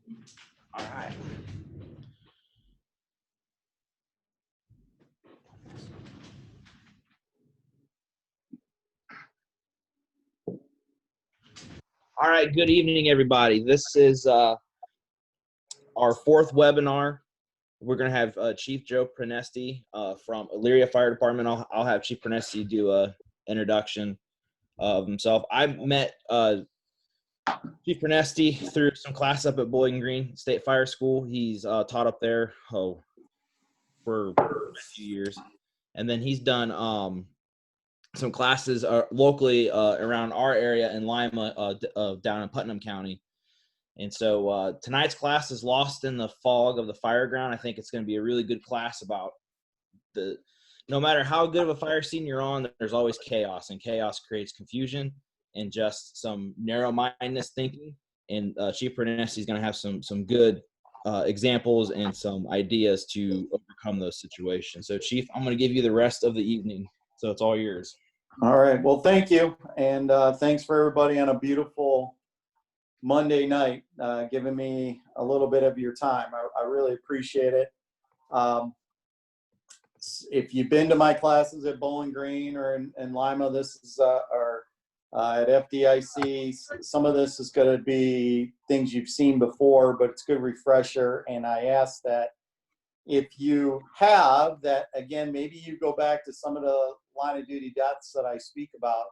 All right. All right. Good evening, everybody. This is our fourth webinar. We're going to have Chief Joe Pronesti from Elyria Fire Department. I'll have Chief Pronesti do a introduction of himself. I met Chief Pronesti through some class up at Bowling Green State Fire School. He's taught up there for a few years, and then he's done some classes locally around our area in Lima, down in Putnam County. And so tonight's class is Lost in the Fog of the Fireground. I think it's going to be a really good class about no matter how good of a fire scene you're on, there's always chaos, and chaos creates confusion and just some narrow-mindedness thinking. And Chief Pronesti is going to have some good examples and some ideas to overcome those situations. So, Chief, I'm going to give you the rest of the evening, so it's all yours. All right. Well, thank you, and thanks for everybody on a beautiful Monday night, giving me a little bit of your time. I really appreciate it. If you've been to my classes at Bowling Green or in Lima, this is or at FDIC, some of this is going to be things you've seen before, but it's a good refresher. And I ask that if you have that, again, maybe you go back to some of the line of duty deaths that I speak about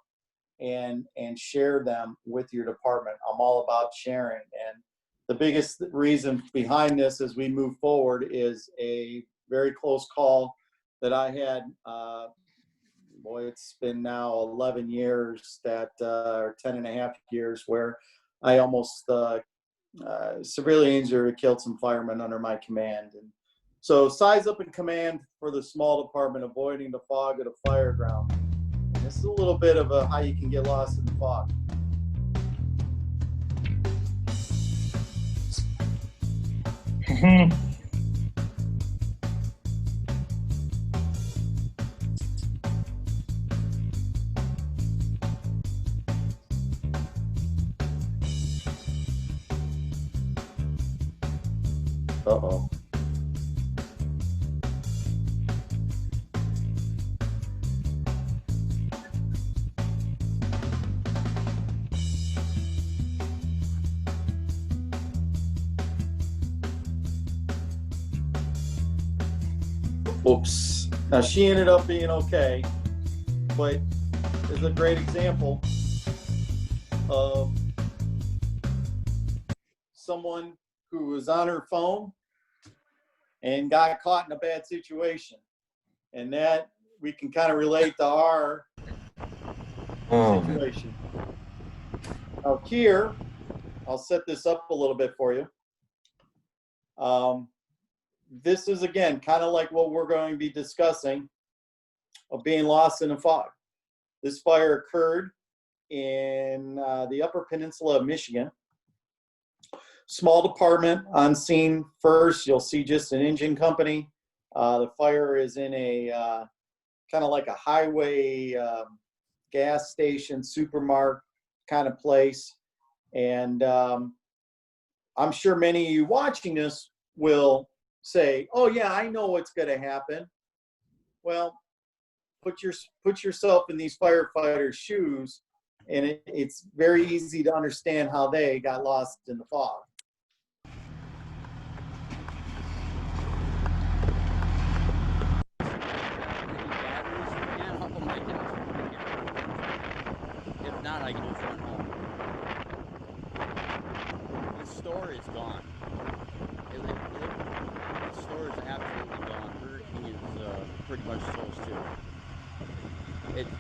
and share them with your department. I'm all about sharing. And the biggest reason behind this as we move forward is a very close call that I had, it's been now 11 years or 10 and a half years where I almost severely injured or killed some firemen under my command. And so size up in command for the small department, avoiding the fog of the fireground. And this is a little bit of how you can get lost in the fog. Uh-oh. Oops. Now she ended up being okay, but is a great example of someone who was on her phone and got caught in a bad situation. And that we can kind of relate to our situation. Now here, I'll set this up a little bit for you. This is, again, kind of like what we're going to be discussing of being lost in the fog. This fire occurred in the Upper Peninsula of Michigan. Small department on scene first. You'll see just an engine company. The fire is in a kind of like a highway gas station, supermarket kind of place. And I'm sure many of you watching this will say, oh yeah, I know what's going to happen. Well, put yourself in these firefighters' shoes, and it's very easy to understand how they got lost in the fog. If not, I can just run home. The store is gone. The store is absolutely gone. Burger King is pretty much closed too. It's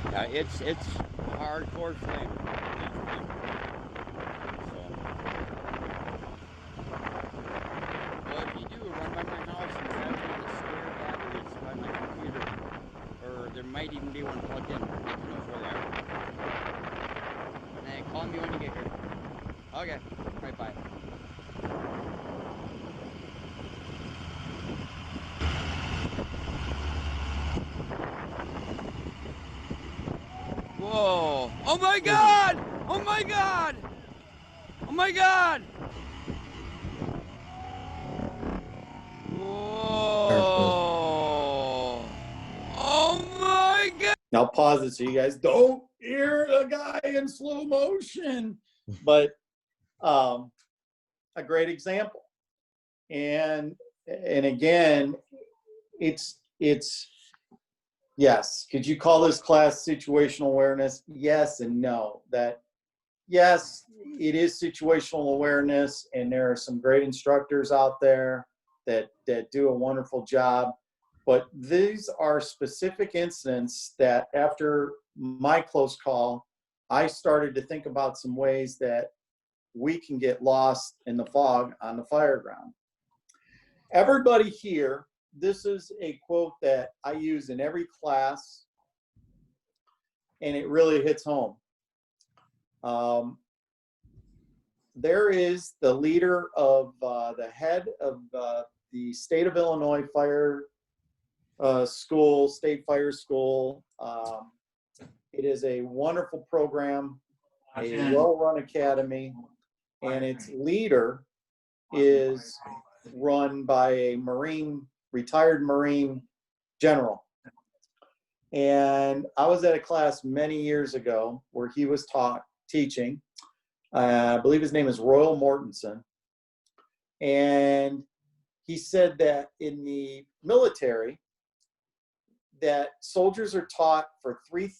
a hardcore flame. So, well, if you do run by my house and grab one of the spare batteries by my computer, or there might even be one plugged in. You know where they are. And call me when you get here. Okay, right, bye. Whoa! Oh my God! Oh my God! Oh my God! Now pause it so you guys don't hear the guy in slow motion. But a great example. And again, it's yes. Could you call this class situational awareness? Yes and no. That yes, it is situational awareness, and there are some great instructors out there that do a wonderful job. But these are specific incidents that after my close call, I started to think about some ways that we can get lost in the fog on the Fireground. Everybody here, this is a quote that I use in every class, and it really hits home. There is the leader of the head of the state of Illinois Fire School, State Fire School. It is a wonderful program, a well-run academy, and its leader is run by a retired Marine general. And I was at a class many years ago where he was teaching. I believe his name is Royal Mortensen. And he said that in the military, that soldiers are taught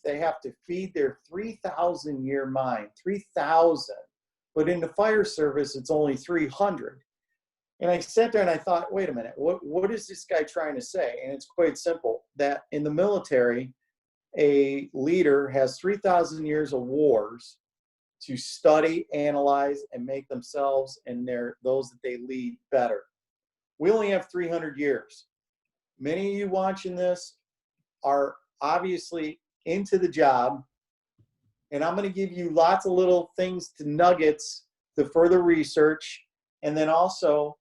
they have to feed their 3,000-year mind, 3,000. But in the fire service, it's only 300. And I sat there and I thought, wait a minute, what is this guy trying to say? And it's quite simple, that in the military, a leader has 3,000 years of wars to study, analyze, and make themselves and those that they lead better. We only have 300 years. Many of you watching this are obviously into the job, and I'm going to give you lots of little things nuggets to further research, and then also,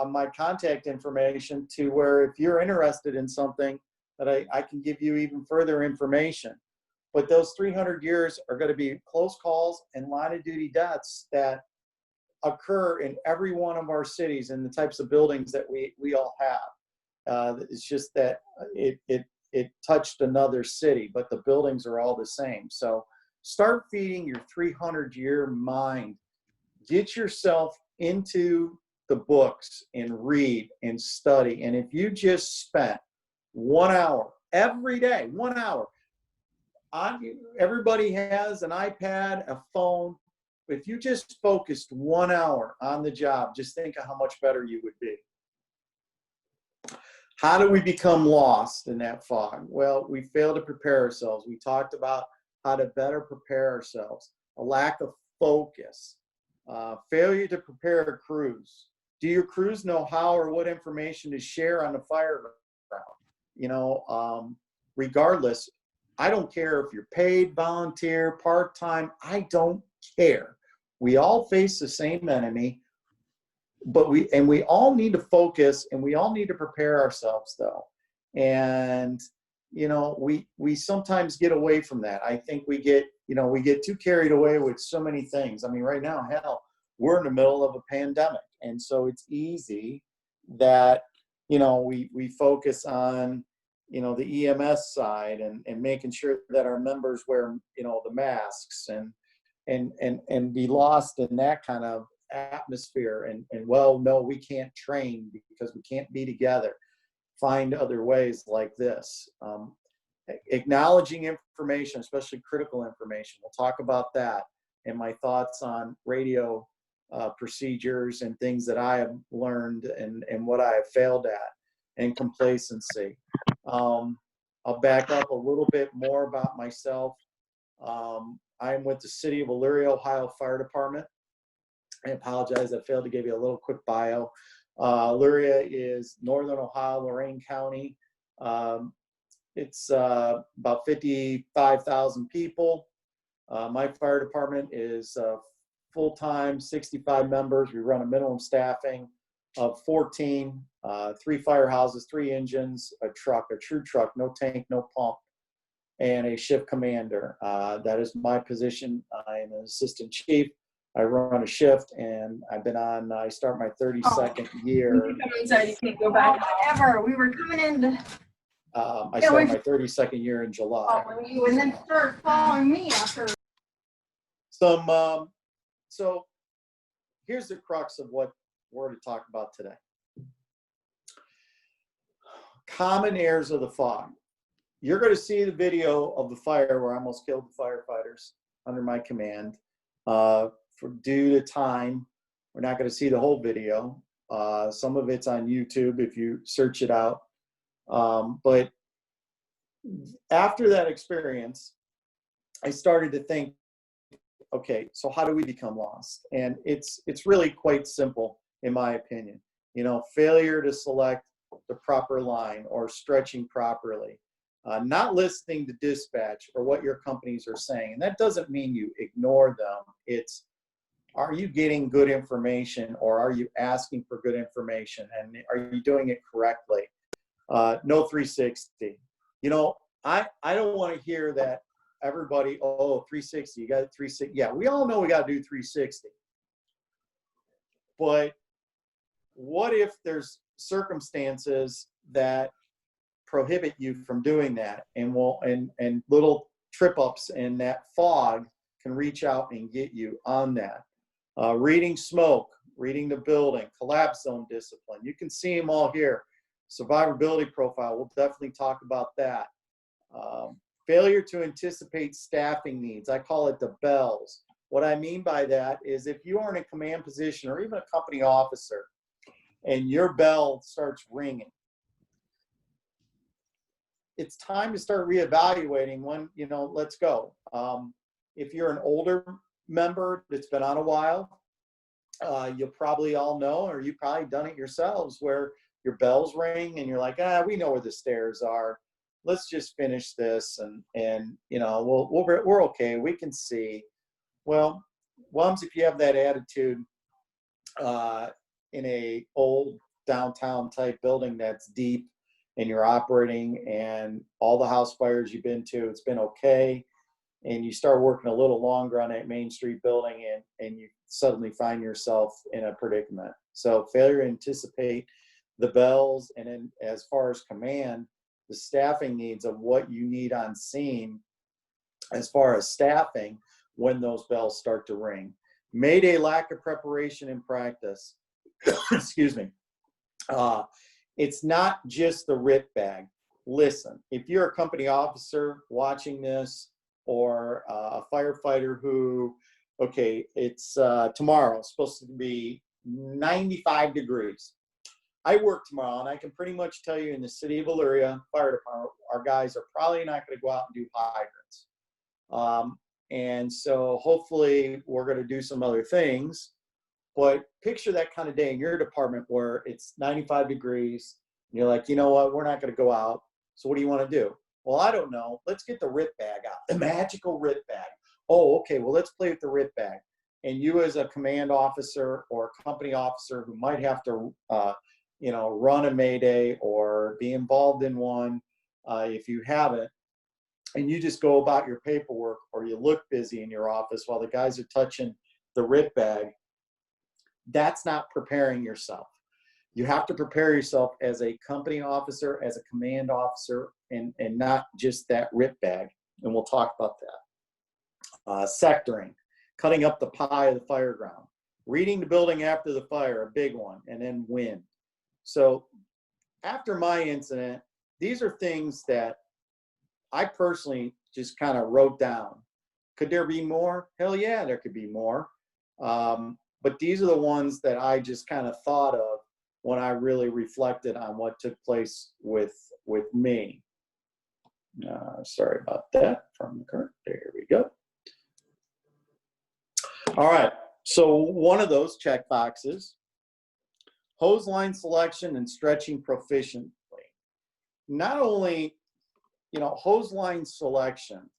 my contact information to where if you're interested in something that I can give you even further information. But those 300 years are going to be close calls and line of duty deaths that occur in every one of our cities and the types of buildings that we all have. It's just that it touched another city, but the buildings are all the same. So start feeding your 300-year mind. Get yourself into the books and read and study. And if you just spent 1 hour every day, 1 hour, everybody has an iPad, a phone. If you just focused 1 hour on the job, just think of how much better you would be. How do we become lost in that fog? Well, we fail to prepare ourselves. We talked about how to better prepare ourselves. A lack of focus. Failure to prepare crews. Do your crews know how or what information to share on the Fireground? Regardless, I don't care if you're paid, volunteer, part-time, I don't care. We all face the same enemy, but we all need to focus, and we all need to prepare ourselves though. And we sometimes get away from that. I think we get too carried away with so many things. I mean, right now, hell, we're in the middle of a pandemic. And so it's easy that, we focus on, the EMS side and making sure that our members wear, the masks and be lost in that kind of atmosphere. And well, no, we can't train because we can't be together. Find other ways like this. Acknowledging information, especially critical information. We'll talk about that and my thoughts on radio procedures and things that I have learned and what I have failed at, and complacency. I'll back up a little bit more about myself. I'm with the City of Elyria, Ohio Fire Department. I apologize, I failed to give you a little quick bio. Elyria is Northern Ohio, Lorain County. It's about 55,000 people. My fire department is full-time, 65 members. We run a minimum staffing of 14, 3 firehouses, 3 engines, a truck, a true truck, no tank, no pump, and a shift commander. That is my position. I'm an assistant chief. I run a shift, and I start my 32nd year. You come inside, you can't go back. Whatever, we were coming in. I started my 32nd year in July. Following you and then start following me after. So here's the crux of what we're to talk about today. Common errors of the fog. You're going to see the video of the fire where I almost killed the firefighters under my command. Due to time, we're not going to see the whole video. Some of it's on YouTube if you search it out. But after that experience, I started to think, okay, so how do we become lost? And it's really quite simple, in my opinion. Failure to select the proper line or stretching properly, not listening to dispatch or what your companies are saying. And that doesn't mean you ignore them. It's, are you getting good information, or are you asking for good information, and are you doing it correctly? No 360. I don't want to hear that everybody, 360, you got 360. Yeah, we all know we got to do 360. But what if there's circumstances that prohibit you from doing that, and little trip ups in that fog can reach out and get you on that? Reading smoke, reading the building, collapse zone discipline. You can see them all here. Survivability profile, we'll definitely talk about that. Failure to anticipate staffing needs. I call it the bells. What I mean by that is if you are in a command position or even a company officer and your bell starts ringing, it's time to start reevaluating when, let's go. If you're an older member that's been on a while, you'll probably all know, or you've probably done it yourselves, where your bells ring and you're like, we know where the stairs are. Let's just finish this, and we're okay. We can see. Well, if you have that attitude in a old downtown type building that's deep, and you're operating, and all the house fires you've been to, it's been okay, and you start working a little longer on that Main Street building, and you suddenly find yourself in a predicament. So failure to anticipate the bells, and then as far as command, the staffing needs of what you need on scene as far as staffing when those bells start to ring. Mayday lack of preparation and practice. Excuse me. It's not just the RIT bag. Listen, if you're a company officer watching this, or a firefighter who, it's tomorrow, it's supposed to be 95 degrees. I work tomorrow, and I can pretty much tell you in the city of Elyria Fire Department, our guys are probably not going to go out and do hydrants. And so hopefully we're going to do some other things. But picture that kind of day in your department where it's 95 degrees, and you're like, you know what, we're not going to go out. So what do you want to do? Well, I don't know. Let's get the RIT bag out, the magical RIT bag. Oh, okay, well, let's play with the RIT bag. And you as a command officer or a company officer who might have to run a Mayday or be involved in one, if you haven't, and you just go about your paperwork, or you look busy in your office while the guys are touching the RIT bag, that's not preparing yourself. You have to prepare yourself as a company officer, as a command officer, and not just that RIT bag. And we'll talk about that. Sectoring, cutting up the pie of the fireground, reading the building after the fire, a big one, and then wind. So after my incident, these are things that I personally just kind of wrote down. Could there be more? Hell yeah, there could be more. But these are the ones that I just kind of thought of when I really reflected on what took place with me. Sorry about that. From the current, there we go. All right, so one of those check boxes, hose line selection and stretching proficiently. Not only, hose line selection,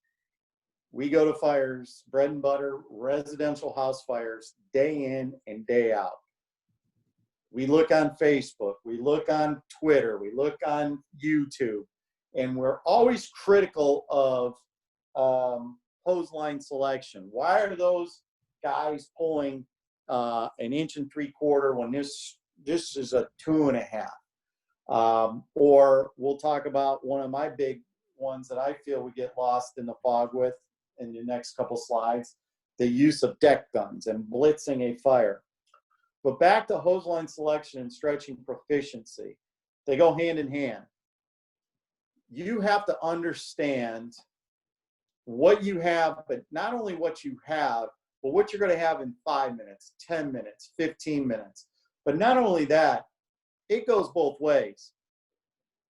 we go to fires, bread and butter, residential house fires, day in and day out. We look on Facebook, we look on Twitter, we look on YouTube, and we're always critical of hose line selection. Why are those guys pulling 1 3/4 when this is a 2.5? Or we'll talk about one of my big ones that I feel we get lost in the fog with in the next couple slides, the use of deck guns and blitzing a fire. But back to hose line selection and stretching proficiency. They go hand in hand. You have to understand what you have, but not only what you have, but what you're going to have in 5 minutes, 10 minutes, 15 minutes. But not only that, it goes both ways.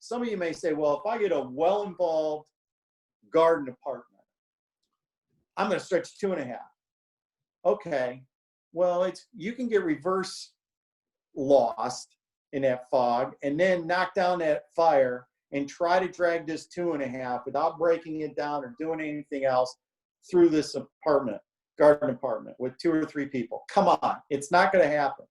Some of you may say, well, if I get a well-involved garden apartment, I'm going to stretch 2.5. Okay, well, you can get reverse lost in that fog and then knock down that fire and try to drag this 2.5 without breaking it down or doing anything else through this garden apartment with 2 or 3 people. Come on, it's not going to happen.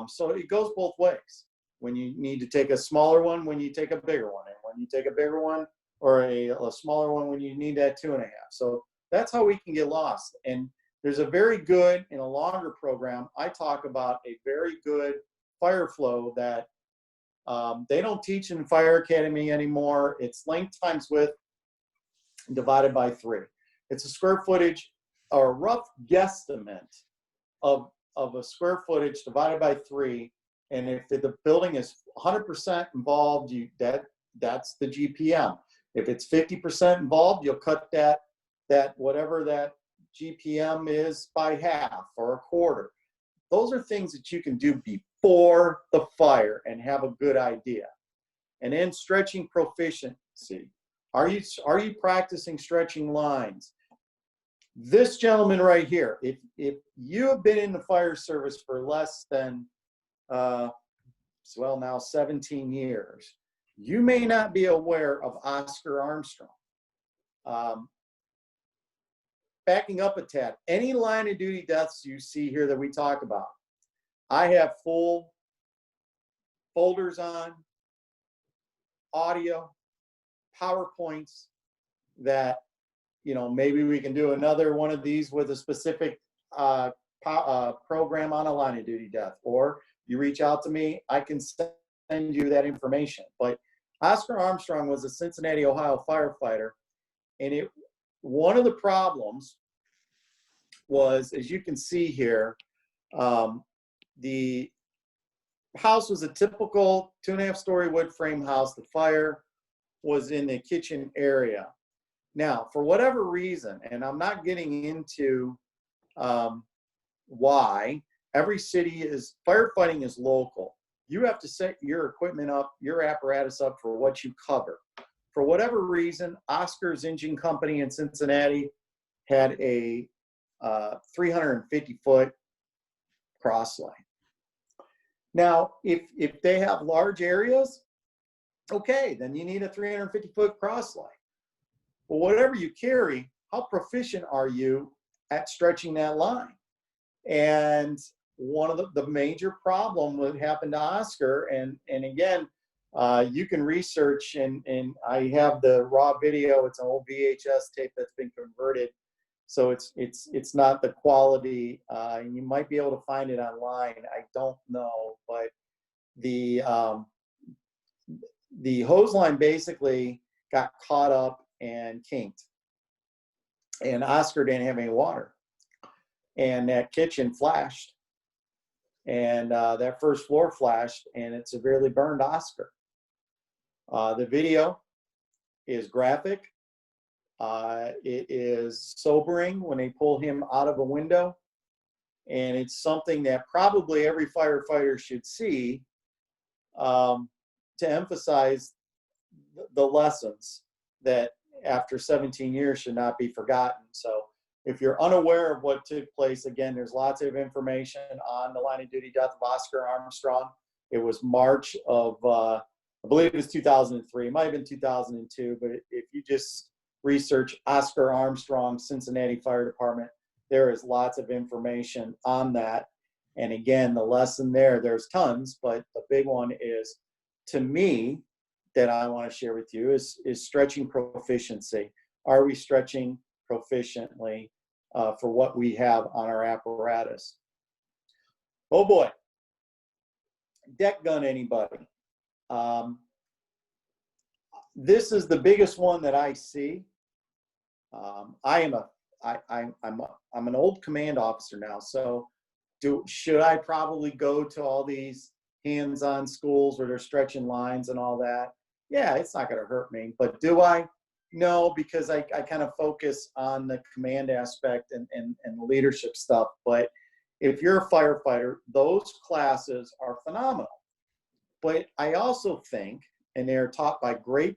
So it goes both ways. When you need to take a smaller one, when you take a bigger one, and when you take a bigger one or a smaller one, when you need that 2.5. So that's how we can get lost. And there's a very good, in a longer program, I talk about a very good fire flow that they don't teach in Fire Academy anymore. It's length times width divided by 3. It's a square footage, or a rough guesstimate of a square footage divided by 3. And if the building is 100% involved, that's the GPM. If it's 50% involved, you'll cut that whatever that GPM is by half or a quarter. Those are things that you can do before the fire and have a good idea. And then stretching proficiency. Are you practicing stretching lines? This gentleman right here, if you have been in the fire service for less than now 17 years, you may not be aware of Oscar Armstrong. Backing up a tad, any line of duty deaths you see here that we talk about, I have full folders on, audio, PowerPoints that, maybe we can do another one of these with a specific program on a line of duty death, or you reach out to me, I can send you that information. But Oscar Armstrong was a Cincinnati, Ohio firefighter, and one of the problems was, as you can see here, the house was a typical 2.5-story wood frame house. The fire was in the kitchen area. Now, for whatever reason, and I'm not getting into why, every city firefighting is local. You have to set your equipment up, your apparatus up for what you cover. For whatever reason, Oscar's Engine Company in Cincinnati had a 350-foot cross line. Now, if they have large areas, okay, then you need a 350-foot cross line. But whatever you carry, how proficient are you at stretching that line? And one of the major problem that happened to Oscar, and again, you can research, and I have the raw video. It's an old VHS tape that's been converted, so it's not the quality. And you might be able to find it online. I don't know, but the hose line basically got caught up and kinked, and Oscar didn't have any water, and that kitchen flashed, and that first floor flashed, and it severely burned Oscar. The video is graphic. It is sobering when they pull him out of a window, and it's something that probably every firefighter should see to emphasize the lessons that after 17 years should not be forgotten. So if you're unaware of what took place, again, there's lots of information on the line of duty death of Oscar Armstrong. It was March of, I believe it was 2003. It might have been 2002, but if you just research Oscar Armstrong, Cincinnati Fire Department, there is lots of information on that. And again, the lesson there's tons, but the big one is, to me, that I want to share with you is stretching proficiency. Are we stretching proficiently for what we have on our apparatus? Oh boy. Deck gun, anybody? This is the biggest one that I see. I'm an old command officer now, so should I probably go to all these hands-on schools where they're stretching lines and all that? Yeah, it's not going to hurt me. But do I? No, because I kind of focus on the command aspect and the leadership stuff. But if you're a firefighter, those classes are phenomenal. But I also think, and they're taught by great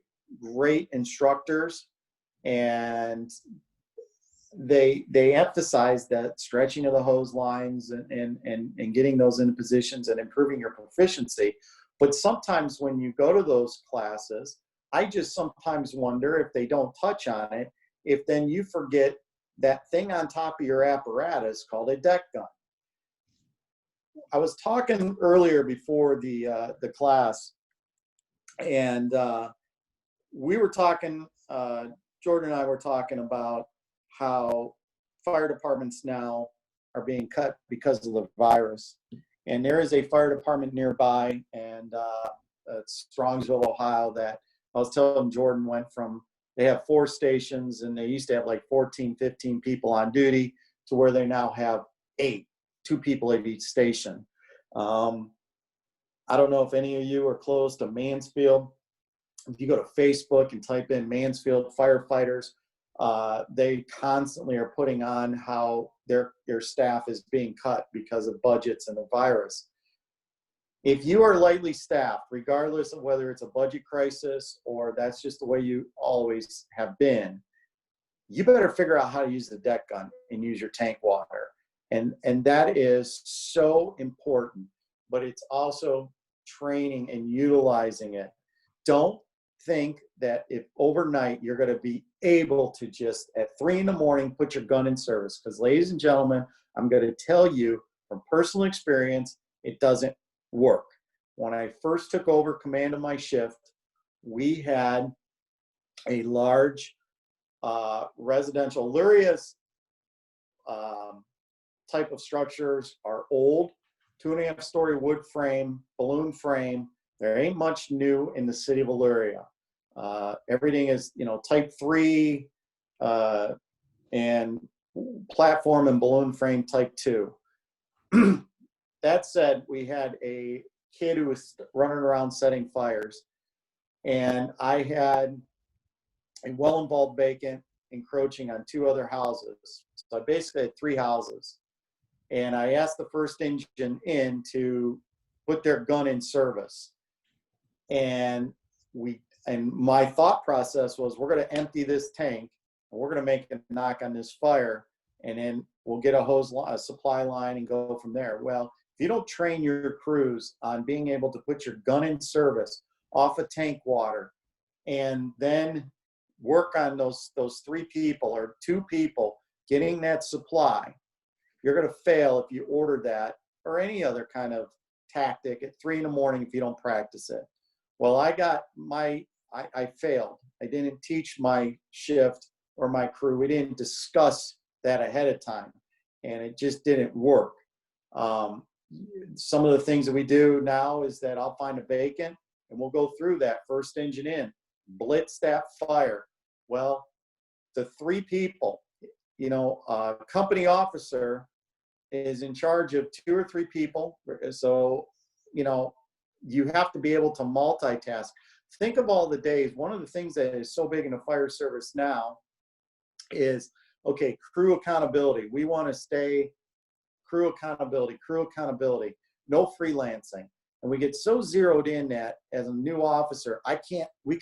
instructors, and they emphasize that stretching of the hose lines and getting those into positions and improving your proficiency. But sometimes when you go to those classes, I just sometimes wonder if they don't touch on it, if then you forget that thing on top of your apparatus called a deck gun. I was talking earlier before the class, and we were talking, Jordan and I were talking about how fire departments now are being cut because of the virus. And there is a fire department nearby, and it's Strongsville, Ohio, that I was telling Jordan went from, they have 4 stations, and they used to have like 14, 15 people on duty, to where they now have 8, 2 people at each station. I don't know if any of you are close to Mansfield. If you go to Facebook and type in Mansfield firefighters, they constantly are putting on how their staff is being cut because of budgets and the virus. If you are lightly staffed, regardless of whether it's a budget crisis or that's just the way you always have been, you better figure out how to use the deck gun and use your tank water. And that is so important, but it's also training and utilizing it. Don't think that if overnight you're going to be able to just at 3 in the morning put your gun in service, because ladies and gentlemen, I'm going to tell you from personal experience, it doesn't work. When I first took over command of my shift, we had a large residential. Elyria's type of structures are old, 2.5-story wood frame, balloon frame. There ain't much new in the city of Elyria. Everything is, type 3 and platform and balloon frame type 2. That said, we had a kid who was running around setting fires, and I had a well-involved vacant encroaching on 2 other houses. So I basically had 3 houses. And I asked the first engine in to put their gun in service. And my thought process was, we're going to empty this tank and we're going to make a knock on this fire, and then we'll get a supply line and go from there. Well, if you don't train your crews on being able to put your gun in service off of tank water, and then work on those 3 people or 2 people getting that supply, you're going to fail if you order that or any other kind of tactic at 3 in the morning if you don't practice it. Well, I failed. I didn't teach my shift or my crew. We didn't discuss that ahead of time, and it just didn't work. Some of the things that we do now is that I'll find a vacant and we'll go through that first engine in, blitz that fire. Well, the 3 people, a company officer is in charge of 2 or 3 people. So, you have to be able to multitask. Think of all the days. One of the things that is so big in the fire service now is, okay, crew accountability. We want to stay crew accountability, no freelancing. And we get so zeroed in that as a new officer, we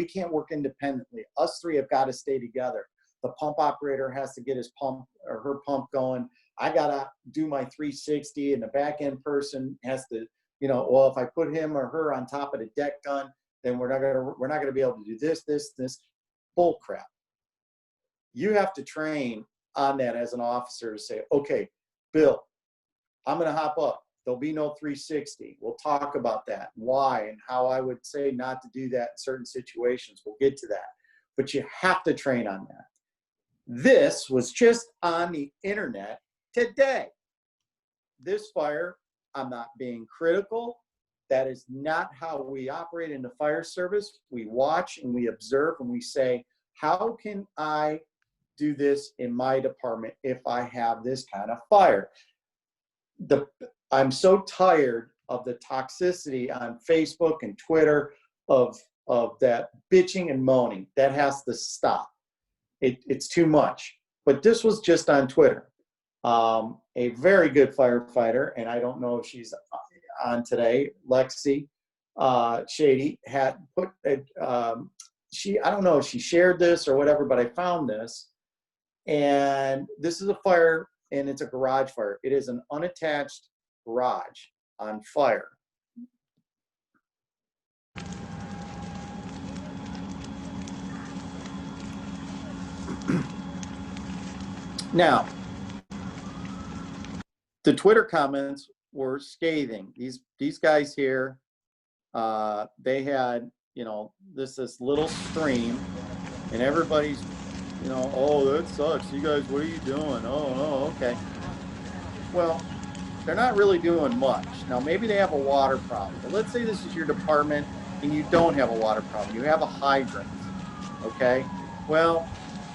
can't work independently. Us 3 have got to stay together. The pump operator has to get his pump or her pump going. I got to do my 360, and the back end person has to, well, if I put him or her on top of the deck gun, then we're not going to be able to do this bull crap. You have to train on that as an officer to say, okay, Bill, I'm going to hop up. There'll be no 360. We'll talk about that, why, and how I would say not to do that in certain situations. We'll get to that. But you have to train on that. This was just on the internet today. This fire, I'm not being critical. That is not how we operate in the fire service. We watch and we observe and we say, how can I do this in my department if I have this kind of fire? I'm so tired of the toxicity on Facebook and Twitter of that bitching and moaning. That has to stop. It's too much. But this was just on Twitter. A very good firefighter, and I don't know if she's on today, Lexi Shady, had put I don't know if she shared this or whatever, but I found this. And this is a fire, and it's a garage fire. It is an unattached garage on fire. Now, the Twitter comments were scathing. These guys here, they had, this little stream, and everybody's, oh, that sucks. You guys, what are you doing? Oh, okay. Well, they're not really doing much. Now, maybe they have a water problem. But let's say this is your department and you don't have a water problem. You have a hydrant, okay? Well,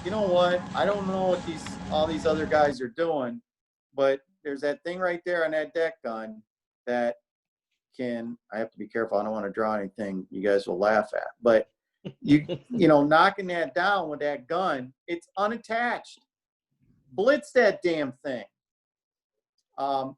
you know what? I don't know what all these other guys are doing, but there's that thing right there on that deck gun that I have to be careful. I don't want to draw anything you guys will laugh at, but knocking that down with that gun, it's unattached. Blitz that damn thing. So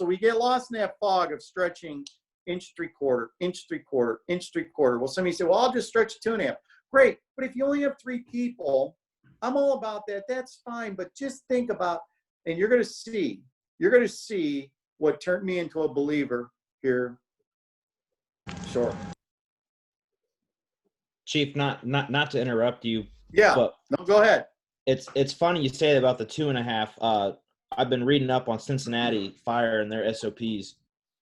we get lost in that fog of stretching inch 3/4, inch 3/4, inch 3/4. Well, somebody said, well, I'll just stretch 2.5. Great. But if you only have 3 people, I'm all about that. That's fine. But just think about, and you're going to see what turned me into a believer here shortly. Chief, not to interrupt you. Yeah. But no, go ahead. It's funny you say about the 2.5. I've been reading up on Cincinnati Fire and their SOPs.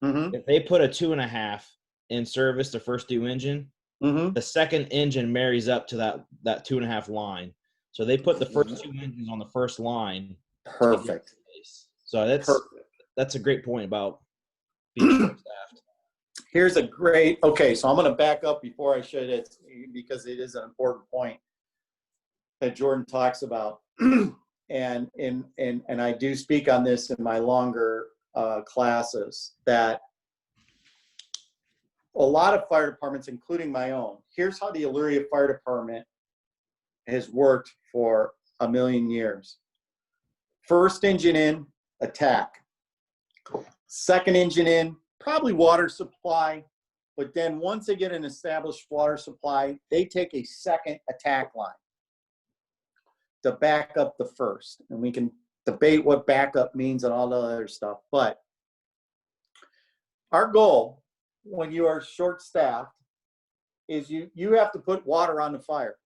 Mm-hmm. If they put a 2.5 in service, the first due engine, Mm-hmm. the second engine marries up to that 2.5 line. So they put the first 2 engines on the first line. Perfect. So that's a great point about being short-staffed. Here's a great, okay, so I'm going to back up before I should, because it is an important point that Jordan talks about. And I do speak on this in my longer classes, that a lot of fire departments, including my own, here's how the Elyria Fire Department has worked for a million years. First engine in, attack. Second engine in, probably water supply, but then once they get an established water supply, they take a second attack line to back up the first. And we can debate what backup means and all the other stuff. But our goal when you are short-staffed is you have to put water on the fire.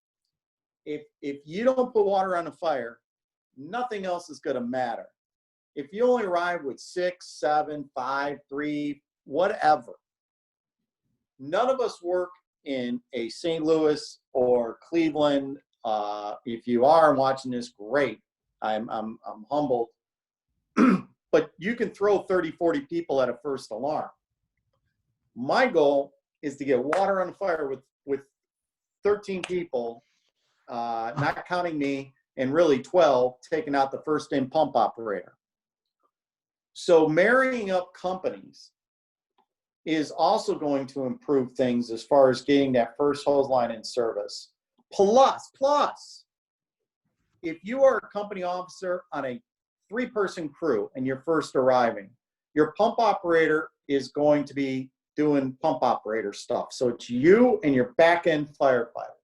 If you don't put water on the fire, nothing else is going to matter. If you only arrive with 6, 7, 5, 3, whatever, none of us work in a St. Louis or Cleveland. If you are watching this, great. I'm humbled. But you can throw 30, 40 people at a first alarm. My goal is to get water on the fire with 13 people, not counting me, and really 12, taking out the first in pump operator. So marrying up companies is also going to improve things as far as getting that first hose line in service. Plus, if you are a company officer on a 3-person crew and you're first arriving, your pump operator is going to be doing pump operator stuff. So it's you and your back-end firefighter.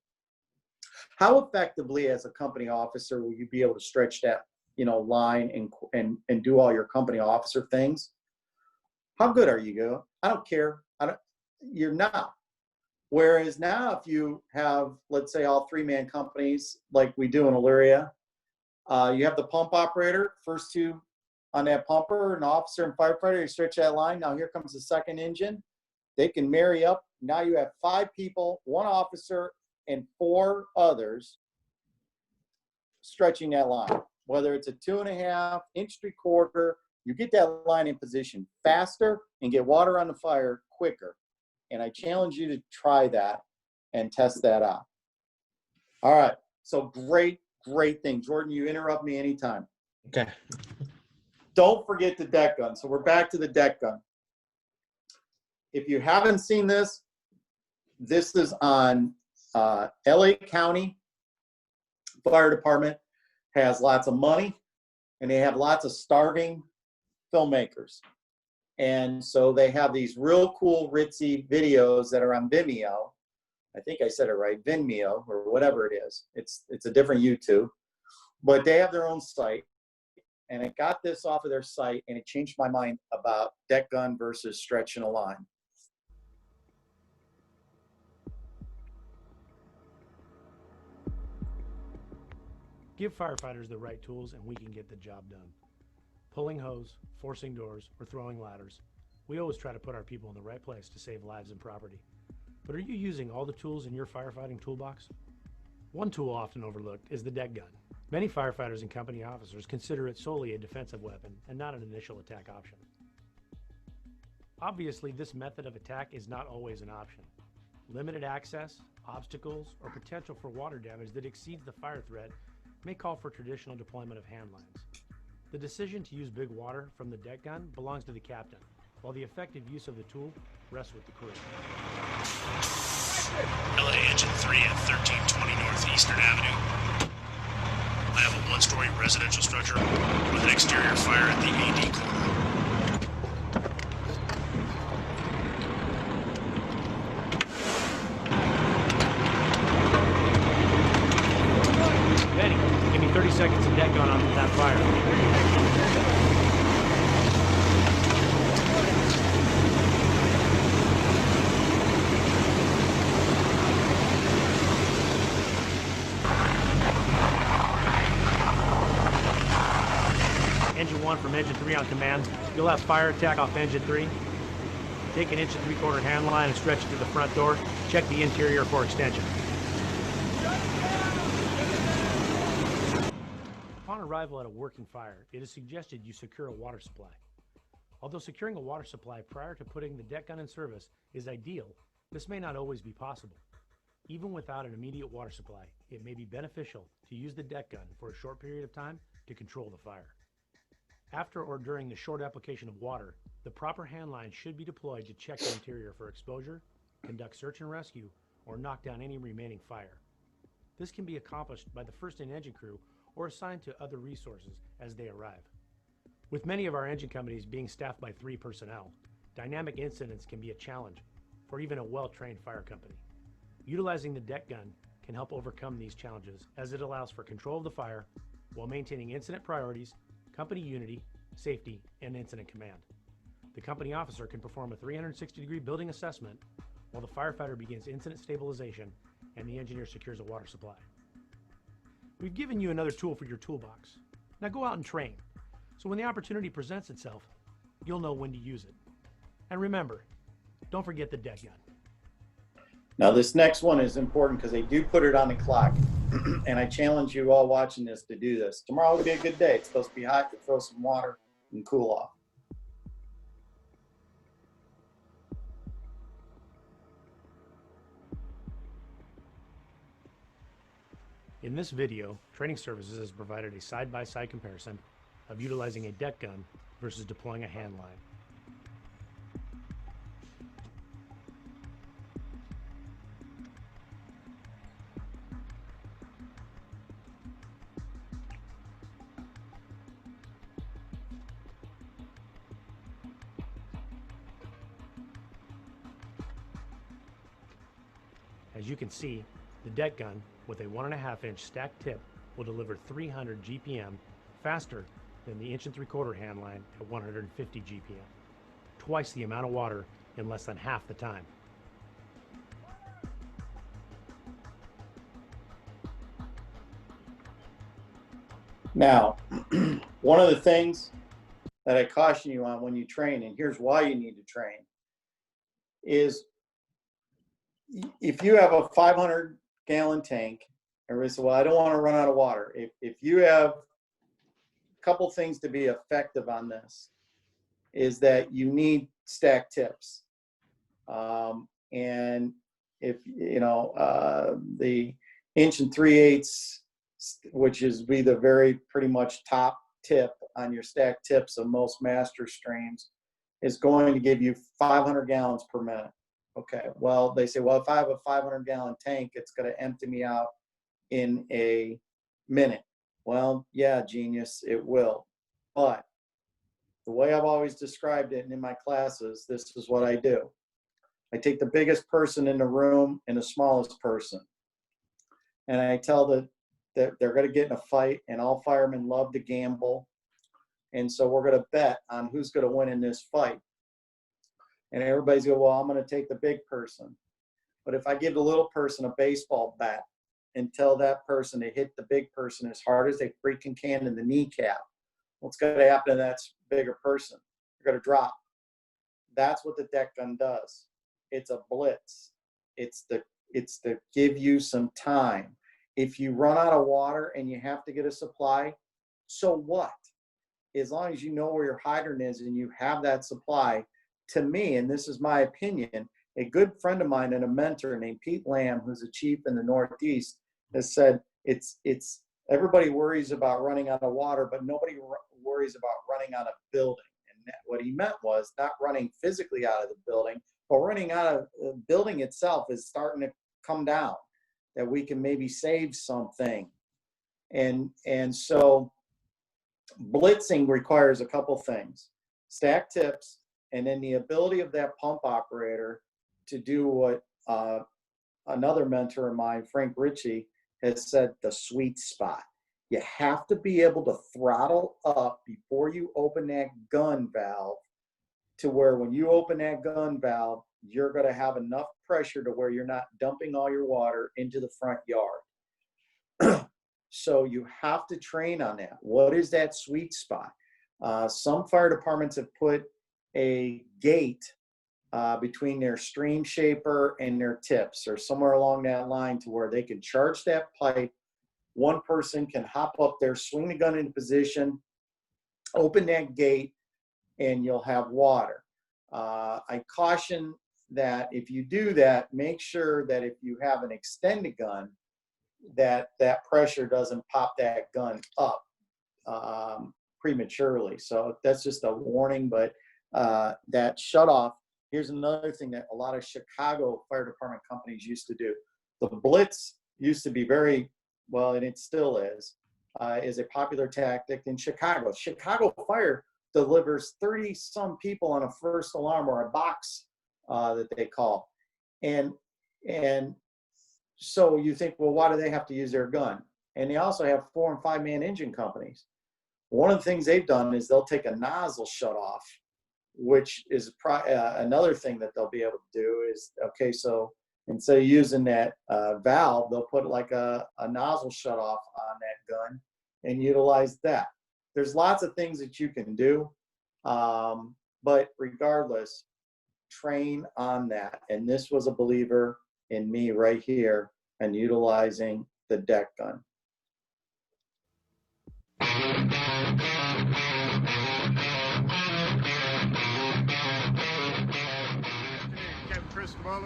How effectively as a company officer will you be able to stretch that line and do all your company officer things? How good are you going? I don't care. You're not. Whereas now if you have, let's say, all 3-man companies like we do in Elyria, you have the pump operator, first 2 on that pumper, an officer and firefighter, you stretch that line. Now here comes the second engine. They can marry up. Now you have 5 people, 1 officer, and 4 others stretching that line. Whether it's a 2.5, inch 3/4, you get that line in position faster and get water on the fire quicker. And I challenge you to try that and test that out. All right. So great thing. Jordan, you interrupt me anytime. Okay. Don't forget the deck gun. So we're back to the deck gun. If you haven't seen this, this is on LA County Fire Department. Has lots of money, and they have lots of starving filmmakers. And so they have these real cool ritzy videos that are on Vimeo. I think I said it right, Vimeo or whatever it is. It's a different YouTube, but they have their own site. And I got this off of their site, and it changed my mind about deck gun versus stretching a line. Give firefighters the right tools and we can get the job done. Pulling hose, forcing doors, or throwing ladders. We always try to put our people in the right place to save lives and property. But are you using all the tools in your firefighting toolbox? One tool often overlooked is the deck gun. Many firefighters and company officers consider it solely a defensive weapon and not an initial attack option. Obviously, this method of attack is not always an option. Limited access, obstacles, or potential for water damage that exceeds the fire threat may call for traditional deployment of hand lines. The decision to use big water from the deck gun belongs to the captain, while the effective use of the tool rests with the crew. LA Engine 3 at 1320 Northeastern Avenue. I have a one-story residential structure with an exterior fire at the AD corner. Benny, give me 30 seconds of deck gun on that fire. Engine 1 from Engine 3 on command. You'll have fire attack off Engine 3. Take an 1 3/4 hand line and stretch it to the front door. Check the interior for extension. Upon arrival at a working fire, it is suggested you secure a water supply. Although securing a water supply prior to putting the deck gun in service is ideal, this may not always be possible. Even without an immediate water supply, it may be beneficial to use the deck gun for a short period of time to control the fire. After or during the short application of water, the proper hand line should be deployed to check the interior for exposure, conduct search and rescue, or knock down any remaining fire. This can be accomplished by the first-in-engine crew or assigned to other resources as they arrive. With many of our engine companies being staffed by 3 personnel, dynamic incidents can be a challenge for even a well-trained fire company. Utilizing the deck gun can help overcome these challenges as it allows for control of the fire while maintaining incident priorities, company unity, safety, and incident command. The company officer can perform a 360-degree building assessment while the firefighter begins incident stabilization and the engineer secures a water supply. We've given you another tool for your toolbox. Now go out and train, so when the opportunity presents itself, you'll know when to use it. And remember, don't forget the deck gun. Now this next one is important because they do put it on the clock. And I challenge you all watching this to do this. Tomorrow will be a good day. It's supposed to be hot. You throw some water and cool off. In this video, Training Services has provided a side-by-side comparison of utilizing a deck gun versus deploying a hand line. As you can see, the deck gun with a 1.5-inch stacked tip will deliver 300 GPM faster than the 1 3/4 hand line at 150 GPM, twice the amount of water in less than half the time. Now, one of the things that I caution you on when you train, and here's why you need to train, is if you have a 500-gallon tank, everybody says, well, I don't want to run out of water. If you have a couple things to be effective on this, is that you need stacked tips. And if, the 1 3/8, which is be the very pretty much top tip on your stack tips of most master streams, is going to give you 500 gallons per minute. Okay, well, they say, well, if I have a 500-gallon tank, it's going to empty me out in a minute. Well, yeah, genius, it will. But the way I've always described it in my classes, this is what I do. I take the biggest person in the room and the smallest person, and I tell that they're going to get in a fight, and all firemen love to gamble. And so we're going to bet on who's going to win in this fight. And everybody's going, well, I'm going to take the big person. But if I give the little person a baseball bat and tell that person to hit the big person as hard as they freaking can in the kneecap, what's going to happen to that bigger person? They're going to drop. That's what the deck gun does. It's a blitz. It's to give you some time. If you run out of water and you have to get a supply, so what? As long as you know where your hydrant is and you have that supply, to me, and this is my opinion, a good friend of mine and a mentor named Pete Lamb, who's a chief in the Northeast, has said it's everybody worries about running out of water, but nobody worries about running out of building. And what he meant was not running physically out of the building, but running out of the building itself is starting to come down, that we can maybe save something. And so blitzing requires a couple things: stack tips, and then the ability of that pump operator to do what another mentor of mine, Frank Ritchie, has said, the sweet spot. You have to be able to throttle up before you open that gun valve, to where when you open that gun valve, you're going to have enough pressure to where you're not dumping all your water into the front yard. So you have to train on that. What is that sweet spot? Some fire departments have put a gate between their stream shaper and their tips, or somewhere along that line, to where they can charge that pipe. One person can hop up there, swing the gun into position, open that gate, and you'll have water. I caution that if you do that, make sure that if you have an extended gun, that pressure doesn't pop that gun up prematurely. So that's just a warning. But that shutoff, here's another thing that a lot of Chicago fire department companies used to do. The blitz used to be very, well, and it still is a popular tactic in Chicago. Chicago Fire delivers 30-some people on a first alarm, or a box that they call. And so you think, well, why do they have to use their gun? And they also have 4- and 5-man engine companies. One of the things they've done is they'll take a nozzle shut off, which is another thing that they'll be able to do is, okay, so instead of using that valve, they'll put like a nozzle shut off on that gun and utilize that. There's lots of things that you can do, but regardless, train on that. And this was a believer in me right here and utilizing the deck gun.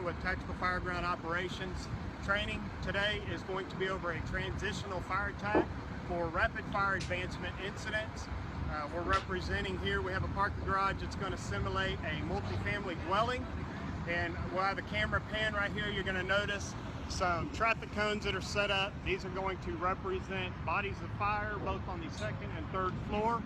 With Tactical Fireground Operations. Training today is going to be over a transitional fire attack for rapid fire advancement incidents. We're representing here, we have a parking garage that's going to simulate a multifamily dwelling, and we'll have a camera pan right here. You're going to notice some traffic cones that are set up. These are going to represent bodies of fire both on the 2nd and 3rd floor.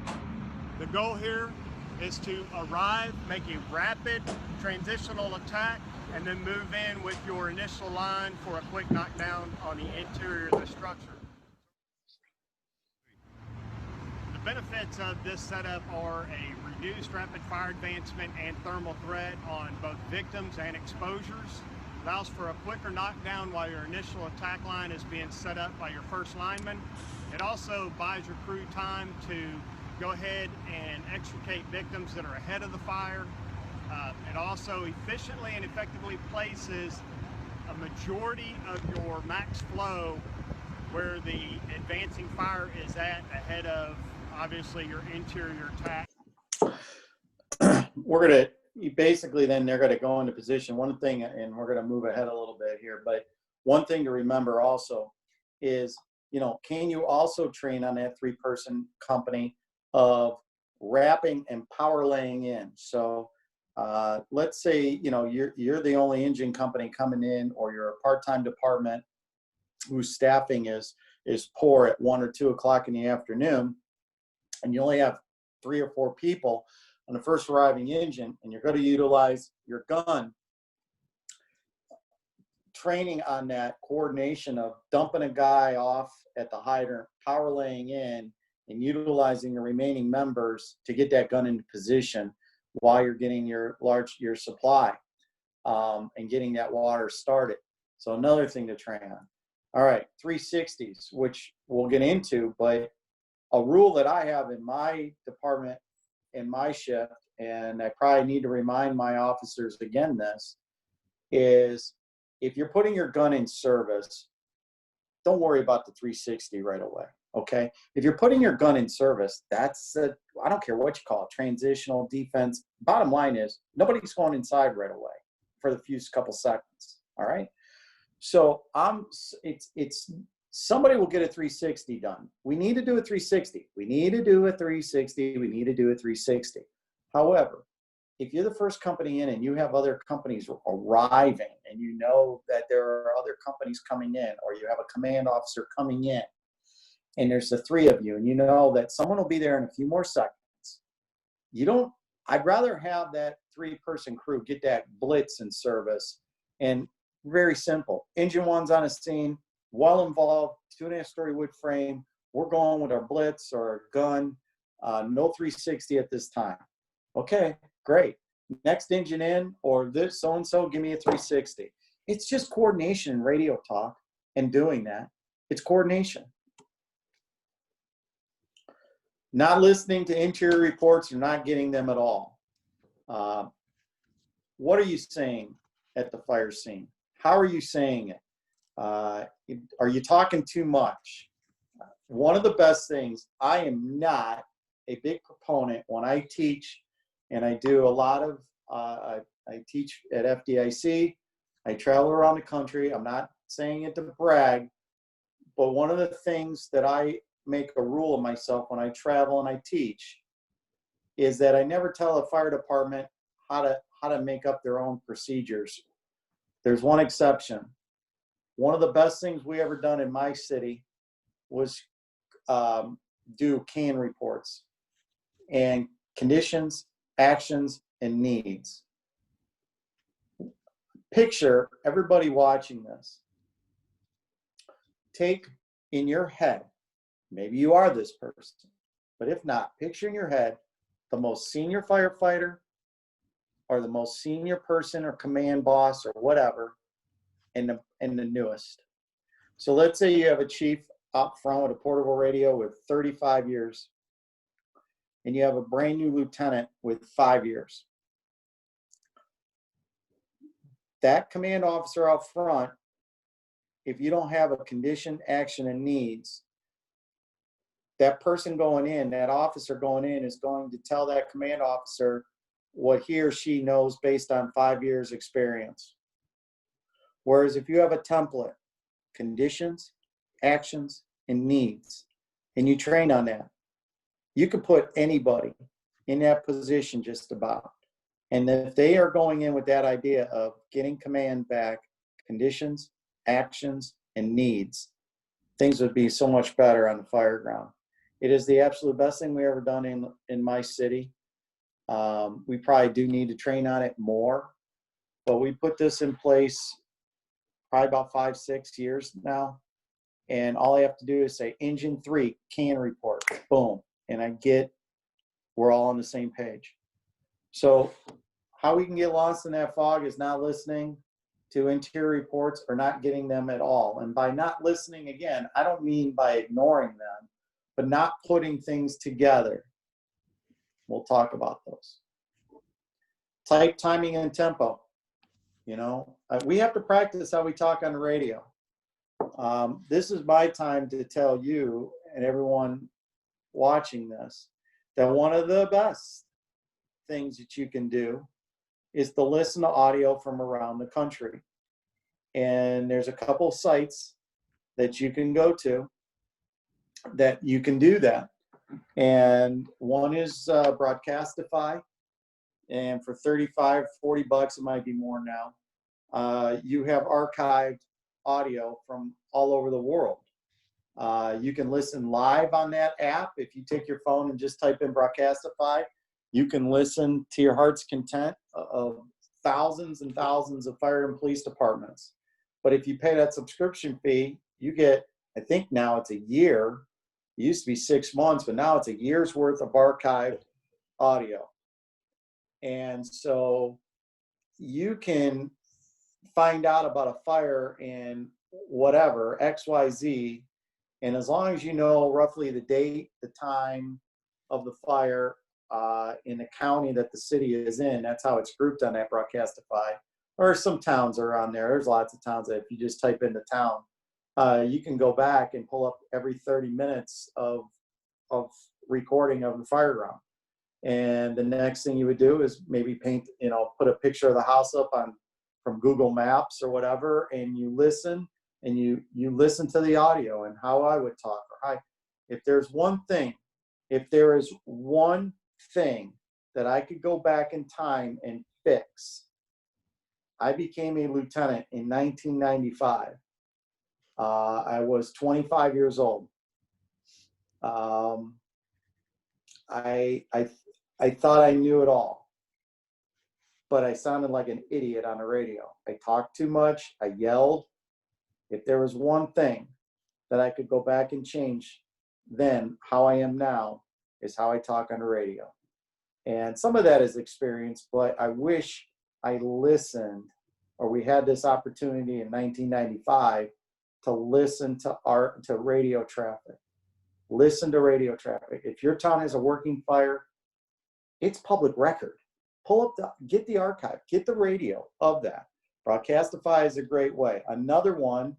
The goal here is to arrive, make a rapid transitional attack, and then move in with your initial line for a quick knockdown on the interior of the structure. The benefits of this setup are a reduced rapid fire advancement and thermal threat on both victims and exposures. Allows for a quicker knockdown while your initial attack line is being set up by your first lineman. It also buys your crew time to go ahead and extricate victims that are ahead of the fire. It also efficiently and effectively places a majority of your max flow where the advancing fire is at, ahead of obviously your interior attack. We're going to basically then they're going to go into position. One thing, and we're going to move ahead a little bit here, but one thing to remember also is, you know, can you also train on that 3-person company of wrapping and power laying in? So let's say, you know, you're the only engine company coming in, or you're a part-time department whose staffing is poor at 1 or 2 o'clock in the afternoon, and you only have 3 or 4 people on the first arriving engine, and you're going to utilize your gun. Training on that coordination of dumping a guy off at the hydrant, power laying in, and utilizing the remaining members to get that gun into position while you're getting your supply and getting that water started. So another thing to train on. All right, 360s, which we'll get into, but a rule that I have in my department, in my shift, and I probably need to remind my officers again this, is if you're putting your gun in service, don't worry about the 360 right away, okay? If you're putting your gun in service, that's I don't care what you call it, transitional, defense. Bottom line is, nobody's going inside right away for the couple seconds, all right? So it's somebody will get a 360 done. We need to do a 360. We need to do a 360. We need to do a 360. However, if you're the first company in and you have other companies arriving, and you know that there are other companies coming in, or you have a command officer coming in, and there's the 3 of you, and you know that someone will be there in a few more seconds, I'd rather have that 3-person crew get that blitz in service. And very simple. Engine 1's on a scene, well involved, 2.5-story wood frame. We're going with our blitz or our gun. No 360 at this time. Okay, great. Next engine in, or this so-and-so, give me a 360. It's just coordination and radio talk and doing that. It's coordination. Not listening to interior reports or not getting them at all. What are you saying at the fire scene? How are you saying it? Are you talking too much? One of the best things, I am not a big proponent when I teach, and I do a lot of, I teach at FDIC. I travel around the country. I'm not saying it to brag, but one of the things that I make a rule of myself when I travel and I teach is that I never tell a fire department how to make up their own procedures. There's one exception. One of the best things we ever done in my city was do CAN reports and conditions, actions, and needs. Picture everybody watching this. Take in your head, maybe you are this person, but if not, picture in your head the most senior firefighter or the most senior person or command boss or whatever, and the newest. So let's say you have a chief up front with a portable radio with 35 years, and you have a brand new lieutenant with 5 years. That command officer out front, if you don't have a condition, action, and needs, that person going in, that officer going in, is going to tell that command officer what he or she knows based on 5 years experience. Whereas if you have a template, conditions, actions, and needs, and you train on that, you could put anybody in that position just about. And if they are going in with that idea of getting command back, conditions, actions, and needs, things would be so much better on the Fireground. It is the absolute best thing we ever done in my city. We probably do need to train on it more, but we put this in place probably about 5-6 years now. And all I have to do is say engine 3 CAN report, boom. And we're all on the same page. So how we can get lost in that fog is not listening to interior reports or not getting them at all. And by not listening, again, I don't mean by ignoring them, but not putting things together. We'll talk about those. Type, timing, and tempo. You know, we have to practice how we talk on the radio. This is my time to tell you and everyone watching this that one of the best things that you can do is to listen to audio from around the country. And there's a couple sites that you can go to that you can do that. And one is Broadcastify. And for 35, 40 bucks, it might be more now. You have archived audio from all over the world. You can listen live on that app. If you take your phone and just type in Broadcastify, you can listen to your heart's content of thousands and thousands of fire and police departments. But if you pay that subscription fee, you get, I think now it's a year. It used to be 6 months, but now it's a year's worth of archived audio. And so you can find out about a fire in whatever, XYZ, and as long as you know roughly the date, the time of the fire in the county that the city is in, that's how it's grouped on that Broadcastify. Or some towns are on there. There's lots of towns that if you just type into town, you can go back and pull up every 30 minutes of recording of the Fireground. And the next thing you would do is maybe paint, put a picture of the house up from Google Maps or whatever, and you listen, and you listen to the audio and how I would talk. If there is one thing that I could go back in time and fix, I became a lieutenant in 1995. I was 25 years old. I thought I knew it all, but I sounded like an idiot on the radio. I talked too much. I yelled. If there was one thing that I could go back and change, then how I am now is how I talk on the radio. And some of that is experience, but I wish I listened, or we had this opportunity in 1995 to listen to radio traffic. Listen to radio traffic. If your town has a working fire, it's public record. Get the archive, get the radio of that. Broadcastify is a great way. Another one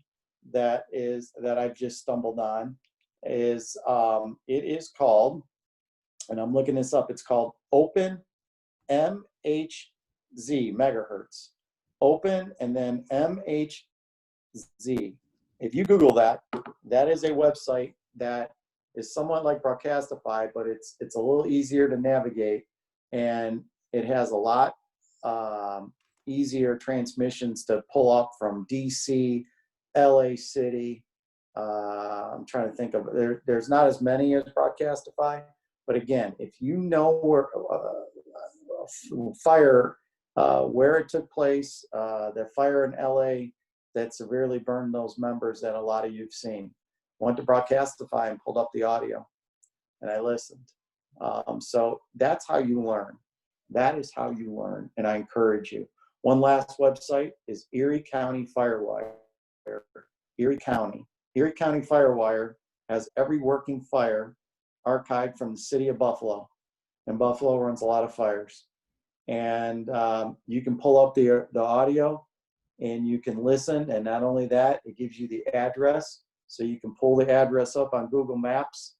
that I've just stumbled on is it is called, and I'm looking this up, it's called Open MHZ megahertz. Open and then MHZ. If you Google that, that is a website that is somewhat like Broadcastify, but it's a little easier to navigate, and it has a lot easier transmissions to pull up from DC, LA City. I'm trying to think of there's not as many as Broadcastify, but again, if you know where fire, where it took place, the fire in LA that severely burned those members that a lot of you've seen. Went to Broadcastify and pulled up the audio, and I listened. So that's how you learn. That is how you learn, and I encourage you. One last website is Erie County Firewire. Erie County Firewire has every working fire archived from the city of Buffalo, and Buffalo runs a lot of fires. And you can pull up the audio, and you can listen, and not only that, it gives you the address, so you can pull the address up on Google Maps,